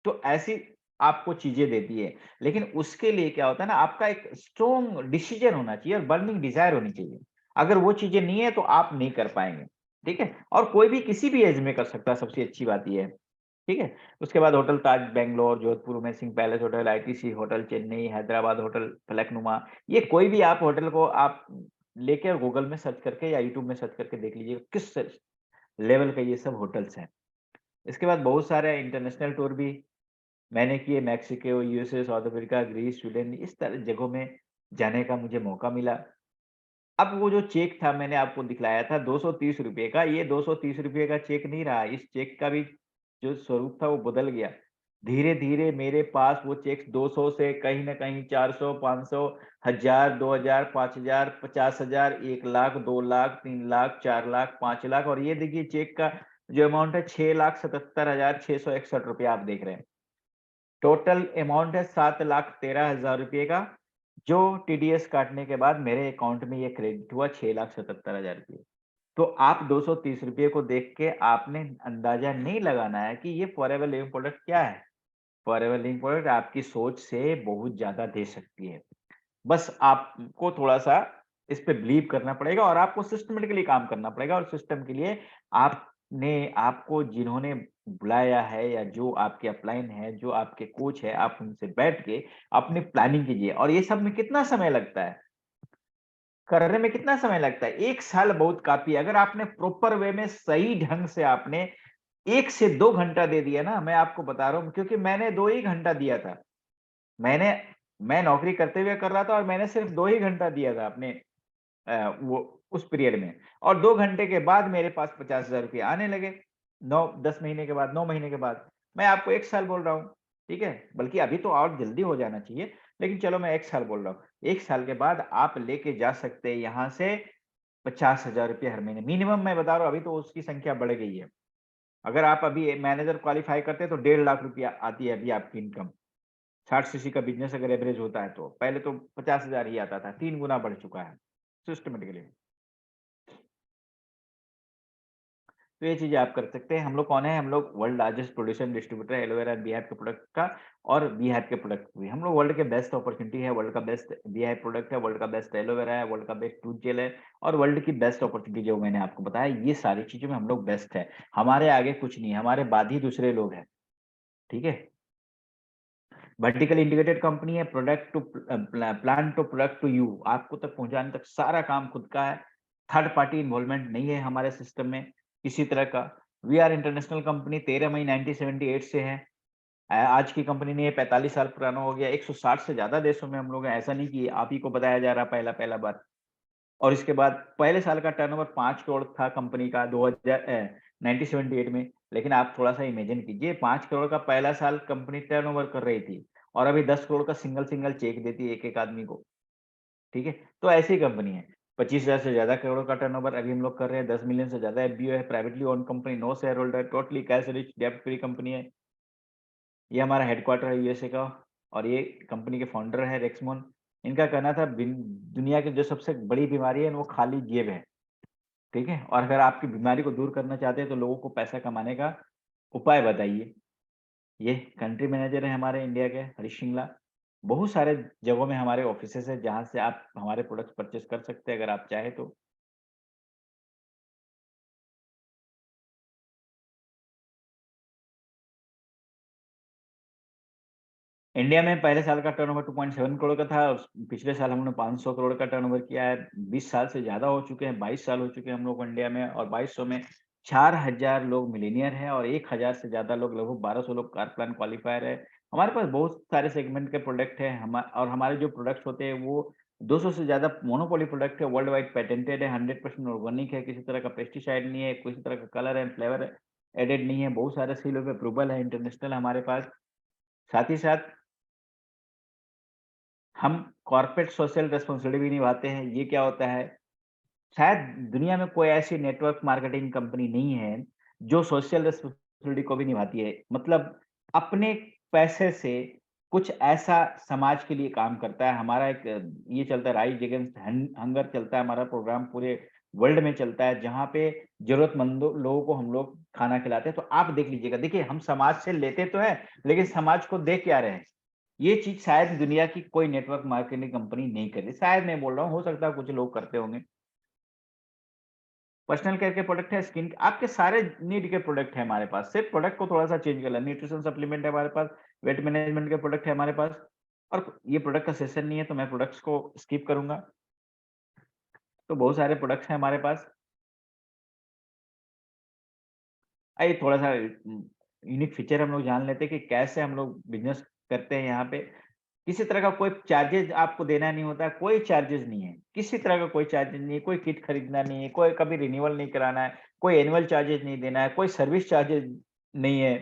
तो ऐसी आपको चीजें देती है, लेकिन उसके लिए क्या होता है ना, आपका एक स्ट्रॉन्ग डिसीजन होना चाहिए और बर्निंग डिजायर होनी चाहिए। अगर वो चीजें नहीं है तो आप नहीं कर पाएंगे। ठीक है, और कोई भी किसी भी एज में कर सकता है, सबसे अच्छी बात ये है। ठीक है, उसके बाद होटल ताज बेंगलोर, जोधपुर में Singh palace hotel, ITC hotel Chennai, Hyderabad hotel Falaknuma, ये कोई भी आप होटल को आप लेके गूगल में सर्च करके या यूट्यूब में सर्च करके देख लीजिए किस लेवल का ये सब होटल्स हैं। इसके बाद बहुत सारे इंटरनेशनल टूर भी मैंने किए, Mexico, USA, South Africa, Greece, Sweden, इस तरह जगहों में जाने का मुझे मौका मिला। अब वो जो चेक था मैंने आपको दिखलाया था ₹230 का, ये ₹230 का चेक नहीं रहा, इस चेक का भी जो स्वरूप था वो बदल गया। धीरे-धीरे मेरे पास वो चेक 200 से कहीं न कहीं 400, 500, 1000, 2000, 5000, 50,000, 1 लाख, 2 लाख, 3 लाख, 4 लाख, 5 लाख, और ये देखिए चेक का जो अमाउंट है ₹6,77,661 आप देख रहे हैं। टोटल अमाउंट है ₹7,13,000 का, जो टीडीएस काटने के बाद मेरे अकाउंट में ये क्रेडिट हुआ ₹6,77,000। तो आप ₹230 को देख के आपने अंदाजा नहीं लगाना है कि ये फॉरएवर लिविंग प्रोडक्ट क्या है। फॉरएवर लिविंग प्रोडक्ट आपकी सोच से बहुत ज़्यादा दे सकती है। बस आपको थोड़ा-सा इस पे बिलीव करना पड़ेगा और आपको सिस्टमैटिकली काम करना पड़ेगा, और सिस्टम के लिए आपने आपको जिन्होंने बुलाया है या जो आपके अपलाइन है, जो आपके कोच है, आप उनसे बैठ के अपनी प्लानिंग कीजिए। और ये सब में कितना समय लगता है? करने में कितना समय लगता है? 1 साल बहुत काफ़ी है। अगर आपने प्रॉपर वे में सही ढंग से आपने 1 से 2 घंटा दे दिया ना, मैं आपको बता रहा हूँ, क्योंकि मैंने 2 ही घंटा दिया था। मैंने मैं नौकरी करते हुए कर रहा था और मैंने सिर्फ 2 ही घंटा दिया था अपने वो उस पीरियड में, और 2 घंटे के बाद मेरे पास ₹50,000 आने लगे। 9-10 महीने के बाद, 9 महीने के बाद। मैं आपको 1 साल बोल रहा हूँ, ठीक है? बल्कि अभी तो और जल्दी हो जाना चाहिए, लेकिन चलो मैं 1 साल बोल रहा हूँ। 1 साल के बाद आप लेके जा सकते हैं यहाँ से ₹50,000 हर महीने। मिनिमम मैं बता रहा हूँ, अभी तो उसकी संख्या बढ़ गई है। अगर आप अभी मैनेजर क्वालीफाई करते हैं तो ₹1.5 लाख आती है अभी आपकी इनकम। 60 सीसी का बिज़नेस अगर एवरेज होता है तो। पहले तो 50,000 ही आता था, 3 गुना बढ़ चुका है सिस्टमैटिकली। तो ये चीज़ें आप कर सकते हैं। हम लोग कौन है? हम लोग world largest producer and distributor है एलोवेरा एंड बीहाइव के प्रोडक्ट का, और बीहाइव के प्रोडक्ट भी। हम लोग वर्ल्ड के बेस्ट अपॉर्च्युनिटी है, वर्ल्ड का बेस्ट बीहाइव प्रोडक्ट है, वर्ल्ड का बेस्ट एलोवेरा है, वर्ल्ड का बेस्ट टूथ जेल है, और वर्ल्ड की बेस्ट अपॉर्च्युनिटी जो मैंने आपको बताया, ये सारी चीज़ों में हम लोग बेस्ट है। हमारे आगे कुछ नहीं है, हमारे बाद ही दूसरे लोग हैं। ठीक है? वर्टिकली इंटीग्रेटेड कंपनी है, product to plant to product to you, आपको तक पहुँचाने तक सारा काम खुद का है। थर्ड पार्टी इन्वॉल्वमेंट नहीं है हमारे सिस्टम में किसी तरह का। वी आर इंटरनेशनल कंपनी, 13 मई 1978 से है। आज की कंपनी नहीं है, 45 साल पुराना हो गया। 160 से ज़्यादा देशों में हम लोग हैं, ऐसा नहीं कि आप ही को बताया जा रहा पहला-पहला बार। और इसके बाद पहले साल का टर्नओवर 5 करोड़ था कंपनी का 1978 में। लेकिन आप थोड़ा-सा इमेजिन कीजिए, 5 करोड़ का पहला साल कंपनी टर्नओवर कर रही थी और अभी 10 करोड़ का सिंगल-सिंगल चेक देती है एक-एक आदमी को, ठीक है? तो ऐसी कंपनी है। 25,000 से ज़्यादा करोड़ का टर्नओवर अभी हम लोग कर रहे हैं, 10 मिलियन से ज़्यादा एफबीओ है, privately owned company, no shareholder, totally cash rich, डेब्ट फ्री कंपनी है। ये हमारा हेडक्वार्टर है यूएसए का, और ये कंपनी के फाउंडर है रेक्समोन। इनका कहना था दुनिया की जो सबसे बड़ी बीमारी है वो खाली जेब है। ठीक है? और अगर आपकी बीमारी को दूर करना चाहते हैं तो लोगों को पैसा कमाने का उपाय बताइए। ये कंट्री मैनेजर हैं हमारे इंडिया के हरीश श्रृंगला। बहुत सारे जगहों में हमारे ऑफिसेज़ हैं जहाँ से आप हमारे प्रोडक्ट्स परचेज़ कर सकते हैं अगर आप चाहें तो। इंडिया में पहले साल का टर्नओवर 2.7 करोड़ का था। पिछले साल हमने 500 करोड़ का टर्नओवर किया है। 20 साल से ज़्यादा हो चुके हैं, 22 साल हो चुके हैं हम लोग को इंडिया में, और 2200 में 4000 लोग मिलीनियर हैं और 1000 से ज़्यादा लोग, लगभग 1200 लोग कार प्लान क्वालिफायर है। हमारे पास बहुत सारे सेगमेंट के प्रोडक्ट हैं, और हमारे जो प्रोडक्ट्स होते हैं वो 200 से ज़्यादा मोनोपोली प्रोडक्ट है, वर्ल्ड वाइड पेटेंटेड है, 100% ऑर्गेनिक है, किसी तरह का पेस्टिसाइड नहीं है, किसी तरह का कलर एंड फ्लेवर एडेड नहीं है, बहुत सारे सील ऑफ अप्रूवल है इंटरनेशनल हमारे पास। साथ ही साथ हम कॉर्पोरेट सोशल रिस्पॉन्सिबिलिटी भी निभाते हैं। ये क्या होता है? शायद दुनिया में कोई ऐसी नेटवर्क मार्केटिंग कंपनी नहीं है, जो सोशल रिस्पॉन्सिबिलिटी को भी निभाती है। मतलब अपने पैसे से कुछ ऐसा समाज के लिए काम करता है। हमारा एक ये चलता है, राइज अगेंस्ट हंगर चलता है हमारा प्रोग्राम पूरे वर्ल्ड में चलता है, जहाँ पे जरूरतमंदों लोगों को हम लोग खाना खिलाते हैं। तो आप देख लीजिएगा, देखिए हम समाज से लेते तो हैं, लेकिन समाज को दे क्या रहे हैं? ये चीज शायद दुनिया की कोई नेटवर्क मार्केटिंग कंपनी नहीं कर रही, शायद मैं बोल रहा हूँ, हो सकता है कुछ लोग करते होंगे। पर्सनल केयर के प्रोडक्ट है, स्किन, आपके सारे नीड के प्रोडक्ट है हमारे पास, सिर्फ प्रोडक्ट को थोड़ा सा चेंज कर लें। न्यूट्रिशन सप्लीमेंट है हमारे पास, वेट मैनेजमेंट के प्रोडक्ट है हमारे पास। और ये प्रोडक्ट का सेशन नहीं है तो मैं प्रोडक्ट्स को स्किप करूंगा। तो बहुत सारे प्रोडक्ट्स हैं हमारे पास। आइए थोड़ा सा यूनिक फीचर हम लोग जान लेते हैं कि कैसे हम लोग बिजनेस करते हैं यहाँ पे। किसी तरह का कोई चार्जेज आपको देना नहीं होता है, कोई चार्जेज नहीं है, किसी तरह का कोई चार्जेज नहीं है, कोई किट खरीदना नहीं है, कोई कभी रिन्यूअल नहीं कराना है, कोई एनुअल चार्जेज नहीं देना है, कोई सर्विस चार्जेज नहीं है,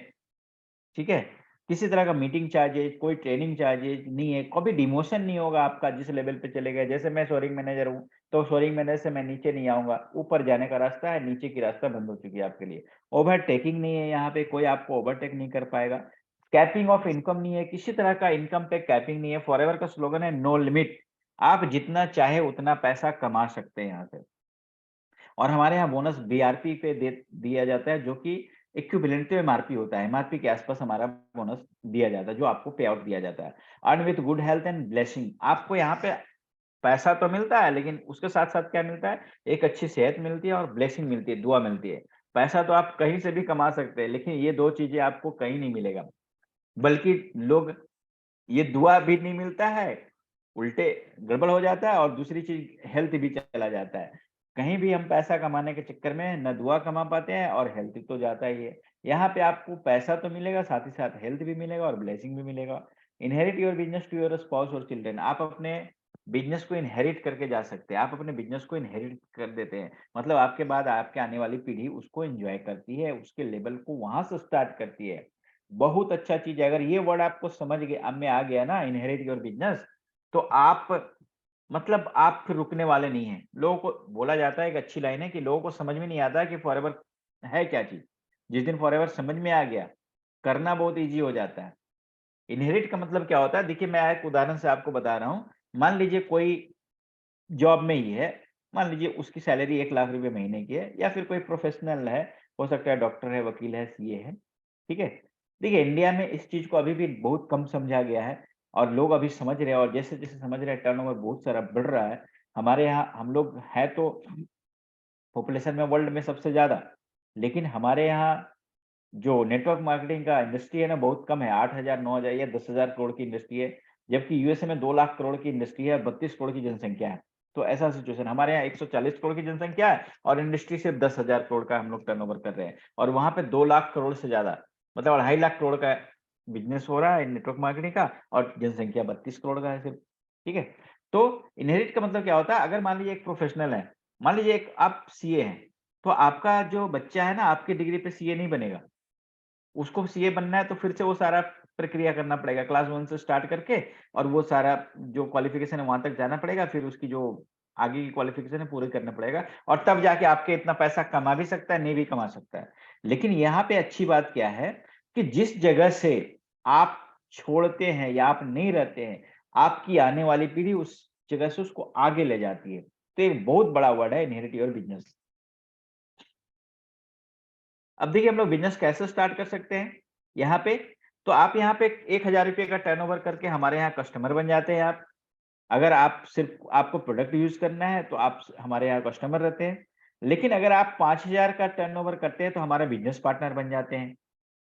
ठीक है? किसी तरह का मीटिंग चार्जेज, कोई ट्रेनिंग चार्जेज नहीं है, कभी डिमोशन नहीं होगा आपका जिस लेवल पे चले गए। जैसे मैं शोरूम मैनेजर हूँ, तो शोरूम मैनेजर से मैं नीचे नहीं आऊँगा, ऊपर जाने का रास्ता है, नीचे की रास्ता बंद हो चुकी है आपके लिए। ओवरटेकिंग नहीं है यहाँ पे, कोई आपको ओवरटेक नहीं कर पाएगा। कैपिंग ऑफ इनकम नहीं है, किसी तरह का इनकम पे कैपिंग नहीं है। फॉरएवर का स्लोगन है नो लिमिट, आप जितना चाहे उतना पैसा कमा सकते हैं यहाँ से। और हमारे यहाँ बोनस बीआरपी पे दे दिया जाता है, जो कि इक्विवेलेंट टू एमआरपी होता है। एमआरपी के आसपास हमारा बोनस दिया जाता है, जो आपको पे आउट दिया जाता है। Earn with good health and blessing, आपको यहाँ पे पैसा तो मिलता है, लेकिन उसके साथ-साथ क्या मिलता है? एक अच्छी सेहत मिलती है और ब्लेसिंग मिलती है, दुआ मिलती है। पैसा तो आप कहीं से भी कमा सकते हैं, लेकिन ये 2 चीज़ें आपको कहीं नहीं मिलेगा। बल्कि लोग, ये दुआ भी नहीं मिलता है, उल्टे गड़बड़ हो जाता है, और दूसरी चीज़ हेल्थ भी चला जाता है। कहीं भी हम पैसा कमाने के चक्कर में ना दुआ कमा पाते हैं, और हेल्थ तो जाता ही है। यहाँ पे आपको पैसा तो मिलेगा, साथ ही साथ हेल्थ भी मिलेगा और ब्लेसिंग भी मिलेगा। Inherit your business to your spouse और चिल्ड्रन, आप अपने बिज़नेस को इनहेरिट करके जा सकते हैं। आप अपने बिज़नेस को इनहेरिट कर देते हैं। मतलब आपके बाद आपके आने वाली पीढ़ी उसको एन्जॉय करती है, उसके लेवल को वहाँ से स्टार्ट करती है। बहुत अच्छा चीज़ है, अगर ये वर्ड आपको समझ गए में आ गया ना, इनहेरिट योर बिज़नेस, तो आप, मतलब आप फिर रुकने वाले नहीं हैं। लोगों को बोला जाता है, एक अच्छी लाइन है कि लोगों को समझ में नहीं आता कि फॉरएवर है क्या चीज़। जिस दिन फॉरएवर समझ में आ गया, करना बहुत ईज़ी हो जाता है। इनहेरिट का मतलब क्या होता है? देखिए मैं एक उदाहरण से आपको बता रहा हूँ। मान लीजिए कोई जॉब में ही है, मान लीजिए उसकी सैलरी 1 लाख रुपए महीने की है, या फिर कोई प्रोफेशनल है, हो सकता है डॉक्टर है, वकील है, सीए है, ठीक है? देखिए इंडिया में इस चीज़ को अभी भी बहुत कम समझा गया है, और लोग अभी समझ रहे हैं, और जैसे-जैसे समझ रहे हैं टर्नओवर बहुत सारा बढ़ रहा है। हमारे यहाँ हम लोग हैं तो पॉपुलेशन में वर्ल्ड में सबसे ज़्यादा, लेकिन हमारे यहाँ जो नेटवर्क मार्केटिंग का इंडस्ट्री है ना, बहुत कम है। 8,000 9,000 या 10,000 करोड़ की इंडस्ट्री है, जबकि यूएसए में 2 लाख करोड़ की इंडस्ट्री है, 32 करोड़ की जनसंख्या है। तो ऐसा सिचुएशन, हमारे यहाँ 140 करोड़ की जनसंख्या है, और इंडस्ट्री सिर्फ 10,000 करोड़ का हम लोग टर्नओवर कर रहे हैं, और वहाँ पे 2 लाख करोड़ से ज़्यादा, मतलब 2.5 लाख करोड़ का बिज़नेस हो रहा है नेटवर्क मार्केटिंग का, और जनसंख्या 32 करोड़ का है सिर्फ, ठीक है? तो इनहेरिट का मतलब क्या होता है? अगर मान लीजिए एक प्रोफेशनल है, मान लीजिए एक आप सीए हैं, तो आपका जो बच्चा है ना, आपकी डिग्री पे सीए नहीं बनेगा। उसको सीए बनना है तो फिर से वो सारा प्रक्रिया करना पड़ेगा, क्लास 1 से स्टार्ट करके, और वो सारा जो क्वालिफ़िकेशन है वहाँ तक जाना पड़ेगा, फिर उसकी जो आगे की क्वालिफ़िकेशन है पूरी करना पड़ेगा, और तब जाके आपके इतना पैसा कमा भी सकता है, नहीं भी कमा सकता है। लेकिन यहाँ पे अच्छी बात क्या है कि जिस जगह से आप छोड़ते हैं या आप नहीं रहते हैं, आपकी आने वाली पीढ़ी उस जगह से उसको आगे ले जाती है। तो एक बहुत बड़ा वर्ड है इनहेरिट योर बिज़नेस। अब देखिए हम लोग बिज़नेस कैसे स्टार्ट कर सकते हैं, यहाँ पे, तो आप यहाँ पे ₹1000 का टर्नओवर करके हमारे यहाँ कस्टमर बन जाते हैं आप। अगर आप सिर्फ़ आपको प्रोडक्ट यूज़ करना है तो आप हमारे यहाँ कस्टमर रहते हैं। लेकिन अगर आप 5000 का टर्नओवर करते हैं तो हमारा बिज़नेस पार्टनर बन जाते हैं।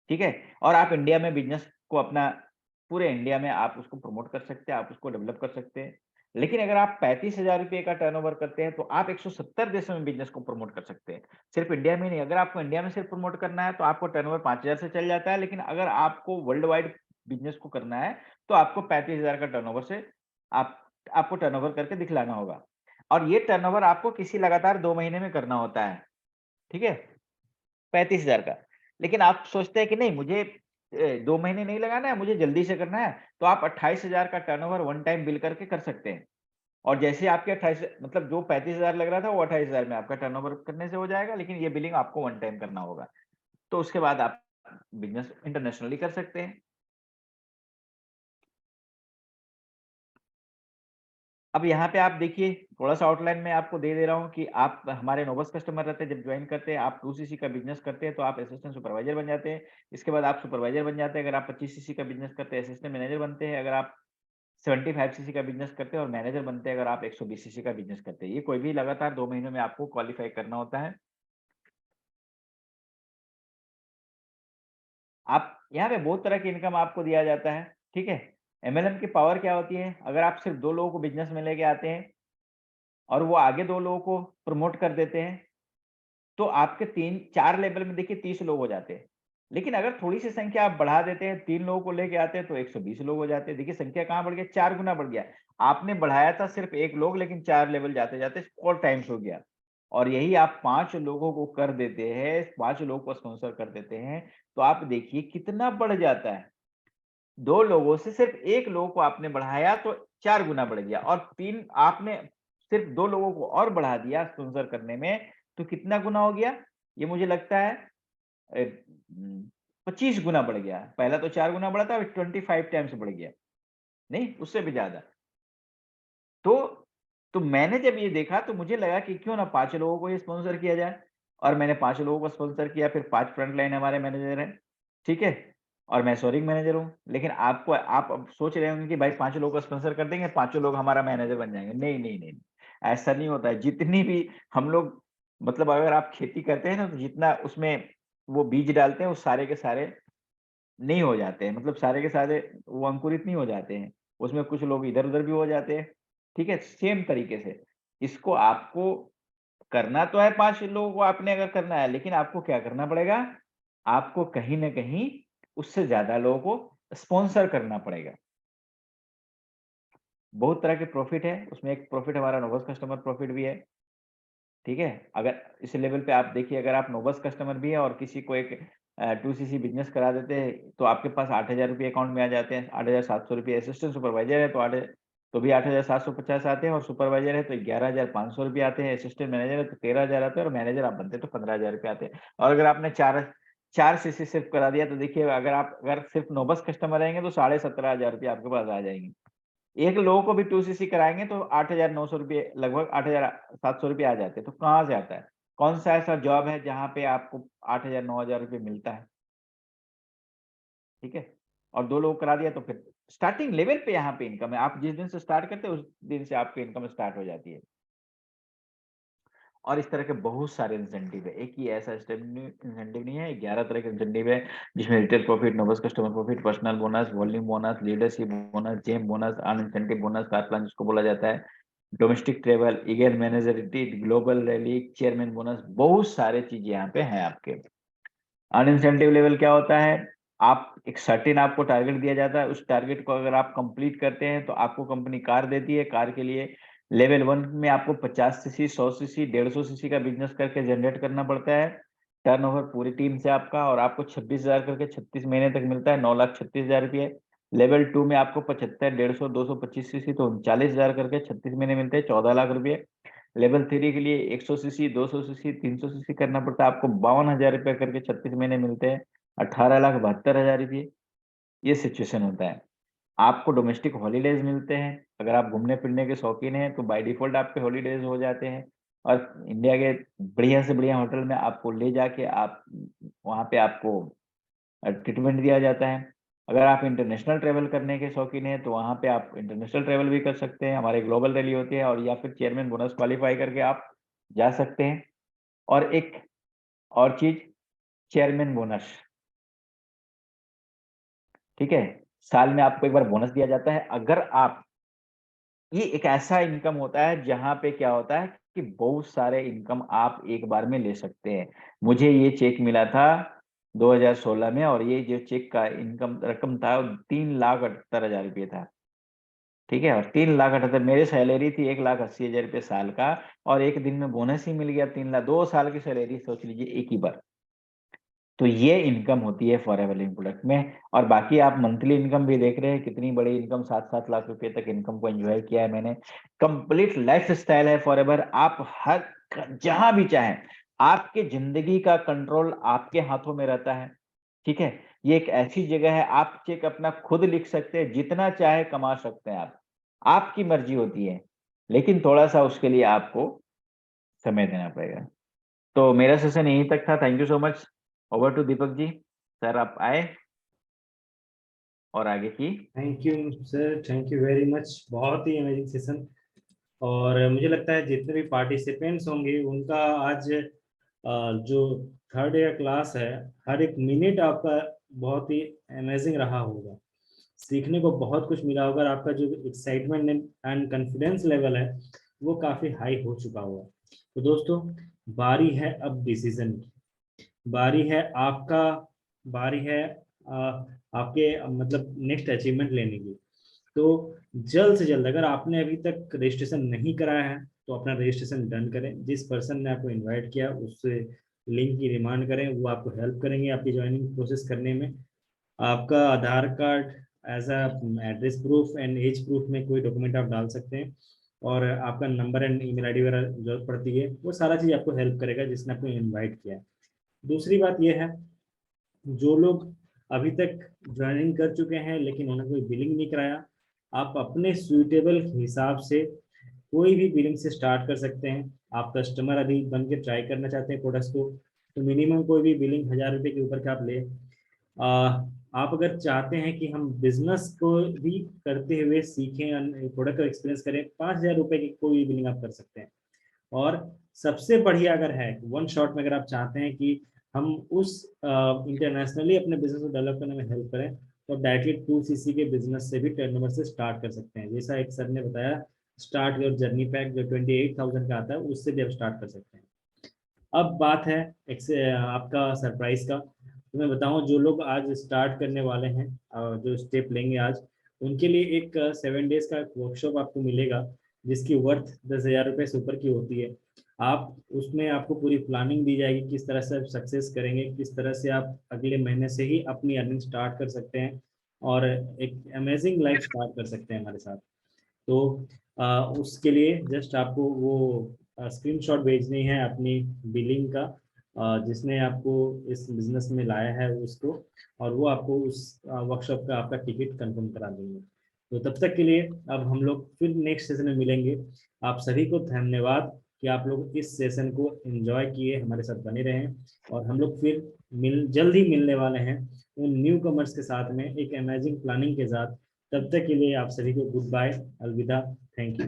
ठीक है? और आप इंडिया में बिज़नेस को अपना, पूरे इंडिया में आप उसको प्रमोट कर सकते हैं, आप उसको डेवलप कर सकते हैं। लेकिन अगर आप ₹35,000 का टर्नओवर करते हैं, तो आप 170 देशों में बिज़नेस को प्रमोट कर सकते हैं। सिर्फ इंडिया में नहीं, अगर आपको इंडिया में सिर्फ प्रमोट करना है, तो आपको टर्नओवर 5,000 से चल जाता है, लेकिन अगर आपको वर्ल्ड वाइड बिज़नेस को करना है, तो आपको 35,000 का टर्नओवर से आप आपको टर्नओवर करके दिखलाना होगा। और ये टर्नओवर आपको किसी लगातार 2 महीने में करना होता है, ठीक है? 35,000 का। लेकिन आप सोचते हैं कि नहीं, मुझे 2 महीने नहीं लगाना है, मुझे जल्दी से करना है, तो आप 28,000 का टर्नओवर वन टाइम बिल करके कर सकते हैं। और जैसे आपके 28, मतलब जो 35,000 लग रहा था, वो 28,000 में आपका टर्नओवर करने से हो जाएगा, लेकिन ये बिलिंग आपको वन टाइम करना होगा। तो उसके बाद आप बिज़नेस इंटरनेशनली कर सकते हैं। अब यहाँ पे आप देखिए, थोड़ा सा आउटलाइन में आपको दे दे रहा हूँ कि आप हमारे नोबस कस्टमर रहते हैं, जब ज्वाइन करते हैं आप 2cc का बिजनेस करते हैं तो आप असिस्टेंट सुपरवाइजर बन जाते हैं। इसके बाद आप सुपरवाइजर बन जाते हैं। अगर आप 25cc का बिजनेस करते हैं असिस्टेंट मैनेजर बनते हैं। अगर आप 75cc का बिजनेस करते हैं और मैनेजर बनते हैं अगर आप 120cc का बिजनेस करते हैं। ये कोई भी लगातार 2 महीनों में आपको क्वालिफाई करना होता है। आप यहाँ पे बहुत तरह की इनकम आपको दिया जाता है, ठीक है? एमएलएम की पावर क्या होती है? अगर आप सिर्फ 2 लोगों को बिज़नेस में लेके आते हैं और वो आगे 2 लोगों को प्रमोट कर देते हैं, तो आपके 3-4 लेवल में देखिए 30 लोग हो जाते हैं। लेकिन अगर थोड़ी-सी संख्या आप बढ़ा देते हैं, 3 लोगों को लेके आते हैं तो 120 लोग हो जाते हैं। देखिए संख्या कहाँ बढ़ गई? 4 गुना बढ़ गया। आपने बढ़ाया था सिर्फ 1 लोग लेकिन 4 लेवल जाते-जाते 4 टाइम्स हो गया। और यही आप 5 लोगों को कर देते हैं, 5 लोगों को स्पॉन्सर कर देते हैं, तो आप देखिए कितना बढ़ जाता है। 2 लोगों से सिर्फ 1 लोगों को आपने बढ़ाया तो 4 गुना बढ़ गया और 3 आपने सिर्फ 2 लोगों को और बढ़ा दिया स्पॉन्सर करने में, तो कितना गुना हो गया? ये मुझे लगता है 25 गुना बढ़ गया। पहला तो 4 गुना बढ़ा था, अब 25 टाइम्स बढ़ गया। नहीं, उससे भी ज़्यादा। तो तो मैंने जब ये देखा तो मुझे लगा कि क्यों ना 5 लोगों को ही स्पॉन्सर किया जाए और मैंने 5 लोगों को स्पॉन्सर किया, फिर 5 फ्रंट लाइन हमारे मैनेजर हैं, ठीक है? और मैं सोरिंग मैनेजर हूँ। लेकिन आप अब सोच रहे होंगे कि भाई 5 लोगों को स्पॉन्सर कर देंगे, पाँचों लोग हमारा मैनेजर बन जाएँगे। नहीं, नहीं, नहीं, ऐसा नहीं होता है। जितनी भी हम लोग मतलब अगर आप खेती करते हैं ना, तो जितना उसमें वो बीज डालते हैं, वो सारे के सारे नहीं हो जाते हैं, मतलब सारे के सारे वो अंकुरित नहीं हो जाते हैं। उसमें कुछ लोग इधर-उधर भी हो जाते हैं, ठीक है? सेम तरीके से इसको आपको करना तो है 5 लोगों को आपने अगर करना है, लेकिन आपको क्या करना पड़ेगा? आपको कहीं न कहीं उससे ज़्यादा लोगों को स्पॉन्सर करना पड़ेगा। बहुत तरह के प्रॉफिट है, उसमें एक प्रॉफिट हमारा नोबस कस्टमर प्रॉफिट भी है। ठीक है? अगर इस लेवल पे आप देखिए अगर आप नोबस कस्टमर भी हैं और किसी को एक 2cc बिज़नेस करा देते हैं, तो आपके पास ₹8,000 अकाउंट में आ जाते हैं, ₹8,700 असिस्टेंट सुपरवाइज़र है तो भी 8,750 आते हैं और सुपरवाइज़र है तो ₹11,500 आते हैं, असिस्टेंट मैनेजर है तो 13,000 आते हैं और मैनेजर आप बनते हैं तो ₹15,000 आते हैं। और अगर आपने 4 सीसी सिर्फ करा दिया तो देखिए अगर सिर्फ नोबस कस्टमर रहेंगे तो ₹17,500 आपके पास आ जाएँगे। एक लोगों को भी 2cc कराएँगे तो ₹8,900 लगभग ₹8,700 आ जाते हैं, तो कहाँ से आता है? कौन-सा ऐसा जॉब है जहाँ पे आपको 8,000 ₹9,000 मिलता है, ठीक है? और 2 लोग करा दिया तो फिर स्टार्टिंग लेवल पे यहाँ पे इनकम है, आप जिस दिन से स्टार्ट करते हैं उस दिन से आपकी इनकम स्टार्ट हो जाती है। और इस तरह के बहुत सारे इंसेंटिव है, एक ही ऐसा इंसेंटिव नहीं है, 11 तरह के इंसेंटिव है, जिसमें रिटेल प्रॉफिट, नोबस customer profit, personal bonus, volume bonus, leadership bonus, gem bonus, earn incentive bonus, car plan जिसको बोला जाता है, डोमेस्टिक ट्रैवल, ईगल मैनेजरिटी, ग्लोबल रैली, चेयरमैन बोनस, बहुत सारे चीज़ यहाँ पे हैं आपके। अर्न इंसेंटिव लेवल क्या होता है? आप एक सर्टेन आपको टारगेट दिया जाता है, उस टारगेट को अगर आप कंप्लीट करते हैं, तो आपको कंपनी कार देती है। कार के लिए लेवल 1 में आपको 50 सीसी, 100 सीसी, 150 सीसी का बिज़नेस करके जनरेट करना पड़ता है। टर्नओवर पूरी टीम से आपका और आपको 26,000 करके 36 महीने तक मिलता है, 9,36,000 लेवल 2 में आपको 75, 150, 225 सीसी तो 39,000 करके 36 महीने मिलते हैं, 14 लाख रुपए। लेवल 3 के लिए 100 सीसी, 200 सीसी, 300 सीसी करना पड़ता है, आपको ₹52,000 करके 36 महीने मिलते हैं, 18,72,000 ये सिचुएशन होता है। आपको डोमेस्टिक हॉलिडेज़ मिलते हैं, अगर आप घूमने-फिरने के शौकीन हैं, तो बाय डिफ़ॉल्ट आपके हॉलिडेज़ हो जाते हैं और इंडिया के बढ़िया से बढ़िया होटल में आपको ले जाके आप वहाँ पे आपको ट्रीटमेंट दिया जाता है। अगर आप इंटरनेशनल ट्रैवल करने के शौकीन हैं, तो वहाँ पे आप इंटरनेशनल ट्रैवल भी कर सकते हैं। हमारे ग्लोबल रैली होती है और या फिर चेयरमैन बोनस क्वालीफाई करके आप जा सकते हैं। और एक और चीज़ चेयरमैन बोनस, ठीक है? साल में आपको एक बार बोनस दिया जाता है। अगर आप ये एक ऐसा इनकम होता है जहाँ पे क्या होता है कि बहुत सारे इनकम आप एक बार में ले सकते हैं। मुझे ये चेक मिला था 2016 में और ये जो चेक का इनकम रकम था वो ₹3,78,000 था। ठीक है? और 3,78,000 मेरी सैलरी थी ₹1,80,000 साल का और एक दिन में बोनस ही मिल गया 3 लाख 2 साल की सैलरी सोच लीजिए एक ही बार। तो ये इनकम होती है फॉरएवर लिंक प्रोडक्ट में और बाकी आप मंथली इनकम भी देख रहे हैं कितनी बड़ी इनकम 7-7 लाख रुपए तक इनकम को एन्जॉय किया है मैंने। कंप्लीट लाइफ़स्टाइल है फॉरएवर आप हर जहाँ भी चाहें, आपकी ज़िंदगी का कंट्रोल आपके हाथों में रहता है, ठीक है? ये एक ऐसी जगह है आप चेक अपना खुद लिख सकते हैं, जितना चाहे कमा सकते हैं आप। आपकी मर्ज़ी होती है। लेकिन थोड़ा सा उसके लिए आपको समय देना पड़ेगा। तो मेरा सेशन यहीं तक था। Thank you so much. Over to Deepak ji. Sir आप आए और आगे की। Thank you sir, thank you very much, बहुत ही अमेजिंग सेशन। और मुझे लगता है जितने भी पार्टिसिपेंट्स होंगे उनका आज जो थर्ड ईयर क्लास है, हर एक मिनट आपका बहुत ही अमेजिंग रहा होगा। सीखने को बहुत कुछ मिला होगा और आपका जो एक्साइटमेंट एंड कॉन्फिडेंस लेवल है वो काफ़ी हाई हो चुका होगा। तो दोस्तों, बारी है अब डिसीजन की, बारी है आपका, बारी है आपके मतलब नेक्स्ट अचीवमेंट लेने की। तो जल्द से जल्द, अगर आपने अभी तक रजिस्ट्रेशन नहीं कराया है तो अपना रजिस्ट्रेशन डन करें। जिस पर्सन ने आपको इनवाइट किया उससे लिंक की डिमांड करें, वो आपको हेल्प करेंगे आपकी ज्वाइनिंग प्रोसेस करने में। आपका Aadhaar card as a address proof and age proof में कोई डॉक्यूमेंट आप डाल सकते हैं, और आपका नंबर एंड ईमेल आईडी वगैरह जरूरत पड़ती है, वो सारा चीज़ आपको हेल्प करेगा जिसने आपको इनवाइट किया है। दूसरी बात यह है, जो लोग अभी तक ज्वाइनिंग कर चुके हैं लेकिन उन्होंने कोई बिलिंग नहीं कराया, आप अपने सुइटेबल हिसाब से कोई भी बिलिंग से स्टार्ट कर सकते हैं। आप कस्टमर अभी बन के ट्राई करना चाहते हैं प्रोडक्ट्स को, तो मिनिमम कोई भी बिलिंग 1000 रुपये के ऊपर का आप ले। आप अगर चाहते हैं कि हम बिजनेस को भी करते हुए सीखें, प्रोडक्ट का एक्सपीरियंस करें, 5000 रुपये की कोई भी बिलिंग आप कर सकते हैं। और सबसे बढ़िया अगर है, वन शॉट में अगर आप चाहते हैं कि हम उस इंटरनेशनली अपने बिजनेस को डेवलप करने में हेल्प करें, तो डायरेक्टली 2cc के बिजनेस से भी टर्नओवर से स्टार्ट कर सकते हैं। जैसा एक सर ने बताया, स्टार्ट योर जर्नी पैक जो 28,000 का आता है उससे भी आप स्टार्ट कर सकते हैं। अब बात है एक से आपका सरप्राइज का। तो मैं बताऊं, जो लोग आज स्टार्ट करने वाले हैं और जो स्टेप लेंगे आज, उनके लिए एक 7 डेज का वर्कशॉप आपको मिलेगा, जिसकी वर्थ 10,000 रुपये से ऊपर की होती है। आप उसमें आपको पूरी प्लानिंग दी जाएगी, किस तरह से आप सक्सेस करेंगे, किस तरह से आप अगले महीने से ही अपनी अर्निंग स्टार्ट कर सकते हैं और एक अमेजिंग लाइफ स्टार्ट कर सकते हैं हमारे साथ। तो उसके लिए जस्ट आपको वो स्क्रीनशॉट भेजनी है अपनी बिलिंग का, जिसने आपको इस बिजनेस में लाया है उसको, और वो आपको उस वर्कशॉप का आपका टिकट कंफर्म करा देंगे। तो तब तक के लिए अब हम लोग फिर नेक्स्ट सेशन में मिलेंगे। आप सभी को धन्यवाद कि आप लोग इस सेशन को एंजॉय किए, हमारे साथ बने रहें, और हम लोग फिर जल्द ही मिलने वाले हैं उन न्यू कमर्स के साथ में एक अमेजिंग प्लानिंग के साथ। तब तक के लिए आप सभी को गुड बाय, अलविदा, थैंक यू।